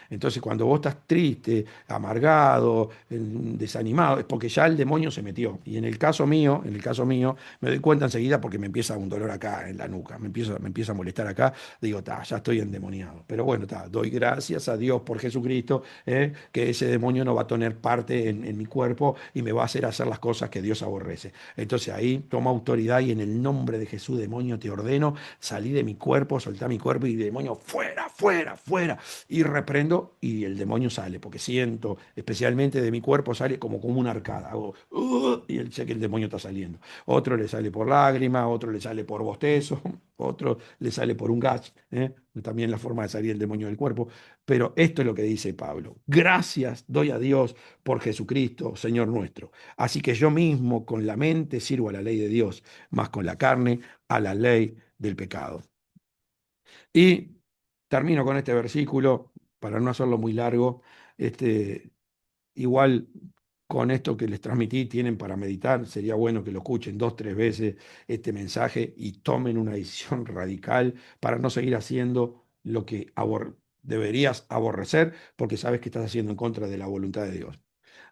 Entonces, cuando vos estás triste, amargado, desanimado, es porque ya el demonio se metió. Y en el caso mío, me doy cuenta enseguida porque me empieza un dolor acá en la nuca, me empieza a molestar acá, digo, ya estoy endemoniado. Pero bueno, doy gracias a Dios por Jesucristo, que ese demonio no va a tener parte en mi cuerpo y me va a hacer las cosas que Dios aborrece. Entonces ahí tomo autoridad y en el nombre de Jesús, demonio, te ordeno, salí de mi cuerpo, soltá mi cuerpo y demonio, fuera, fuera, fuera. Y reprendo y el demonio sale, porque siento, especialmente de mi cuerpo, sale como una arcada. Hago, y sé que el demonio está saliendo. Otro le sale por lágrima, otro le sale por bostezo, otro le sale por un gas, también la forma de salir el demonio del cuerpo. Pero esto es lo que dice Pablo. Gracias doy a Dios por Jesucristo, Señor nuestro. Así que yo mismo con la mente sirvo a la ley de Dios, más con la carne a la ley del pecado. Y termino con este versículo, para no hacerlo muy largo. Este, Igual con esto que les transmití tienen para meditar, sería bueno que lo escuchen 2, 3 veces este mensaje y tomen una decisión radical para no seguir haciendo lo que deberías aborrecer porque sabes que estás haciendo en contra de la voluntad de Dios.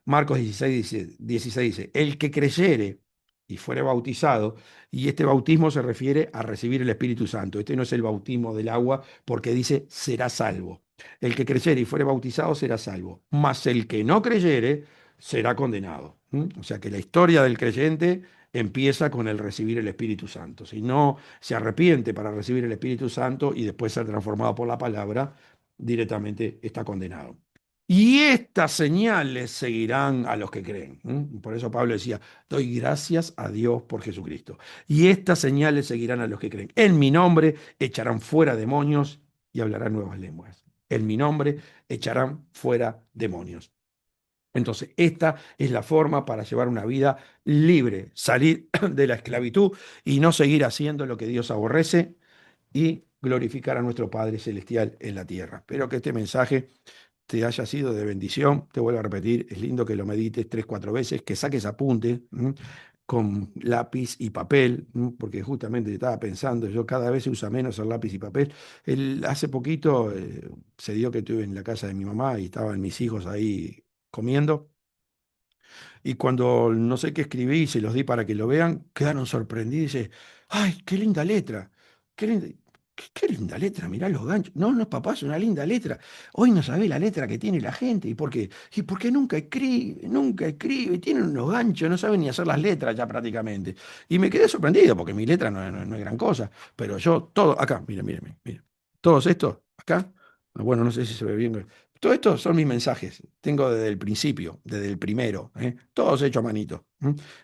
Marcos 16 dice, el que creyere y fuere bautizado, y este bautismo se refiere a recibir el Espíritu Santo. Este no es el bautismo del agua porque dice será salvo. El que creyere y fuere bautizado será salvo, mas el que no creyere será condenado. O sea que la historia del creyente empieza con el recibir el Espíritu Santo. Si no se arrepiente para recibir el Espíritu Santo y después ser transformado por la palabra, directamente está condenado. Y estas señales seguirán a los que creen. Por eso Pablo decía, doy gracias a Dios por Jesucristo. Y estas señales seguirán a los que creen. En mi nombre echarán fuera demonios y hablarán nuevas lenguas. En mi nombre echarán fuera demonios. Entonces, esta es la forma para llevar una vida libre, salir de la esclavitud y no seguir haciendo lo que Dios aborrece y glorificar a nuestro Padre Celestial en la tierra. Espero que este mensaje te haya sido de bendición. Te vuelvo a repetir, es lindo que lo medites 3, 4 veces, que saques apunte con lápiz y papel, porque justamente estaba pensando, yo cada vez se usa menos el lápiz y papel. Hace poquito se dio que estuve en la casa de mi mamá y estaban mis hijos ahí comiendo. Y cuando no sé qué escribí y se los di para que lo vean, quedaron sorprendidos y dice, ¡ay, qué linda letra! ¡Qué linda, qué linda letra! Mirá los ganchos. No, no, papá, es una linda letra. Hoy no sabés la letra que tiene la gente. ¿Y por qué? Y porque nunca escribe, tienen unos ganchos, no saben ni hacer las letras ya prácticamente. Y me quedé sorprendido porque mi letra no es gran cosa. Pero yo, todo, acá, mira, mira, mira. Todos estos, acá, bueno, no sé si se ve bien. Todo esto son mis mensajes. Tengo desde el principio, desde el primero, todos hechos a manito.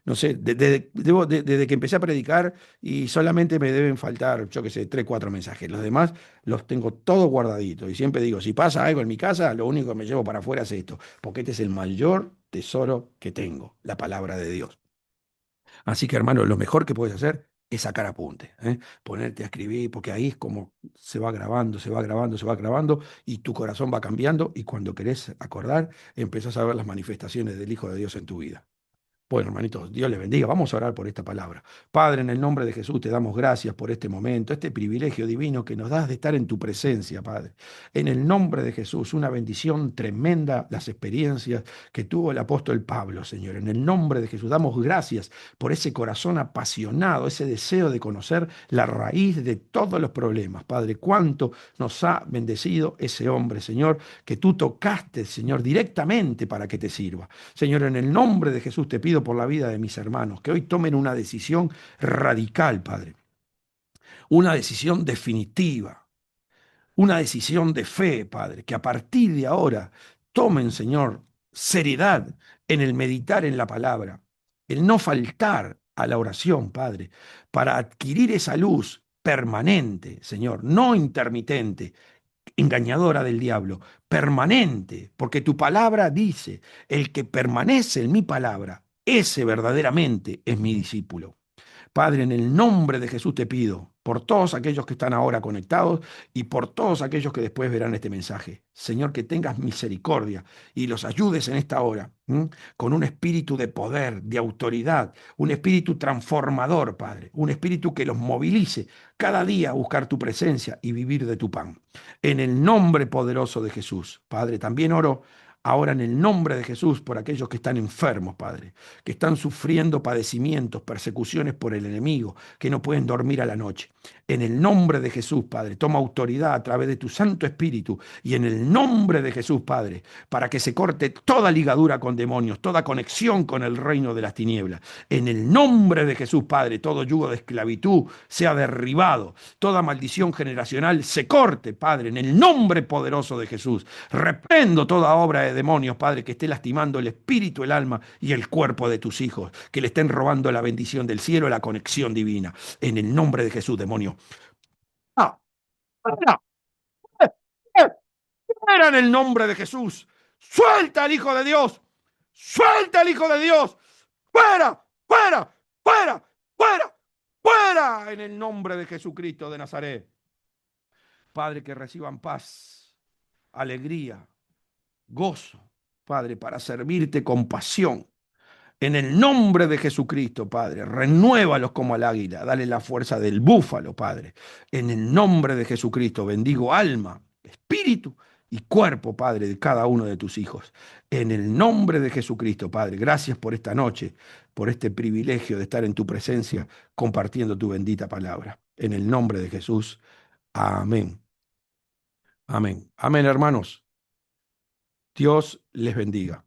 No sé, desde que empecé a predicar y solamente me deben faltar, yo qué sé, 3, 4 mensajes. Los demás los tengo todos guardaditos. Y siempre digo, si pasa algo en mi casa, lo único que me llevo para afuera es esto, porque este es el mayor tesoro que tengo, la palabra de Dios. Así que, hermano, lo mejor que puedes hacer, es sacar apunte, ¿eh? Ponerte a escribir, porque ahí es como se va grabando, se va grabando, se va grabando, y tu corazón va cambiando, y cuando querés acordar, empezás a ver las manifestaciones del Hijo de Dios en tu vida. Bueno, hermanitos, Dios les bendiga. Vamos a orar por esta palabra. Padre, en el nombre de Jesús te damos gracias por este momento, este privilegio divino que nos das de estar en tu presencia, Padre. En el nombre de Jesús, una bendición tremenda, las experiencias que tuvo el apóstol Pablo, Señor. En el nombre de Jesús, damos gracias por ese corazón apasionado, ese deseo de conocer la raíz de todos los problemas. Padre, cuánto nos ha bendecido ese hombre, Señor, que tú tocaste, Señor, directamente para que te sirva. Señor, en el nombre de Jesús te pido por la vida de mis hermanos, que hoy tomen una decisión radical, Padre, una decisión definitiva, una decisión de fe, Padre, que a partir de ahora tomen, Señor, seriedad en el meditar en la palabra, el no faltar a la oración, Padre, para adquirir esa luz permanente, Señor, no intermitente, engañadora del diablo, permanente, porque tu palabra dice, el que permanece en mi palabra, ese verdaderamente es mi discípulo. Padre, en el nombre de Jesús te pido por todos aquellos que están ahora conectados y por todos aquellos que después verán este mensaje. Señor, que tengas misericordia y los ayudes en esta hora, ¿m? Con un espíritu de poder, de autoridad, un espíritu transformador, Padre, un espíritu que los movilice cada día a buscar tu presencia y vivir de tu pan. En el nombre poderoso de Jesús, Padre, también oro ahora en el nombre de Jesús por aquellos que están enfermos, Padre, que están sufriendo padecimientos, persecuciones por el enemigo, que no pueden dormir a la noche. En el nombre de Jesús, Padre, toma autoridad a través de tu Santo Espíritu y en el nombre de Jesús, Padre, para que se corte toda ligadura con demonios, toda conexión con el reino de las tinieblas. En el nombre de Jesús, Padre, todo yugo de esclavitud sea derribado, toda maldición generacional se corte, Padre, en el nombre poderoso de Jesús. Reprendo toda obra de demonios, Padre, que esté lastimando el espíritu, el alma y el cuerpo de tus hijos, que le estén robando la bendición del cielo, la conexión divina. En el nombre de Jesús, demonio. ¡Ah! ¡Fuera! ¡Fuera en el nombre de Jesús! ¡Suelta al Hijo de Dios! ¡Suelta al Hijo de Dios! ¡Fuera! ¡Fuera! ¡Fuera! ¡Fuera! ¡Fuera! En el nombre de Jesucristo de Nazaret. Padre, que reciban paz, alegría, gozo, Padre, para servirte con pasión. En el nombre de Jesucristo, Padre, renuévalos como al águila, dale la fuerza del búfalo, Padre. En el nombre de Jesucristo, bendigo alma, espíritu y cuerpo, Padre, de cada uno de tus hijos. En el nombre de Jesucristo, Padre, gracias por esta noche, por este privilegio de estar en tu presencia, compartiendo tu bendita palabra. En el nombre de Jesús, amén. Amén. Amén, hermanos. Dios les bendiga.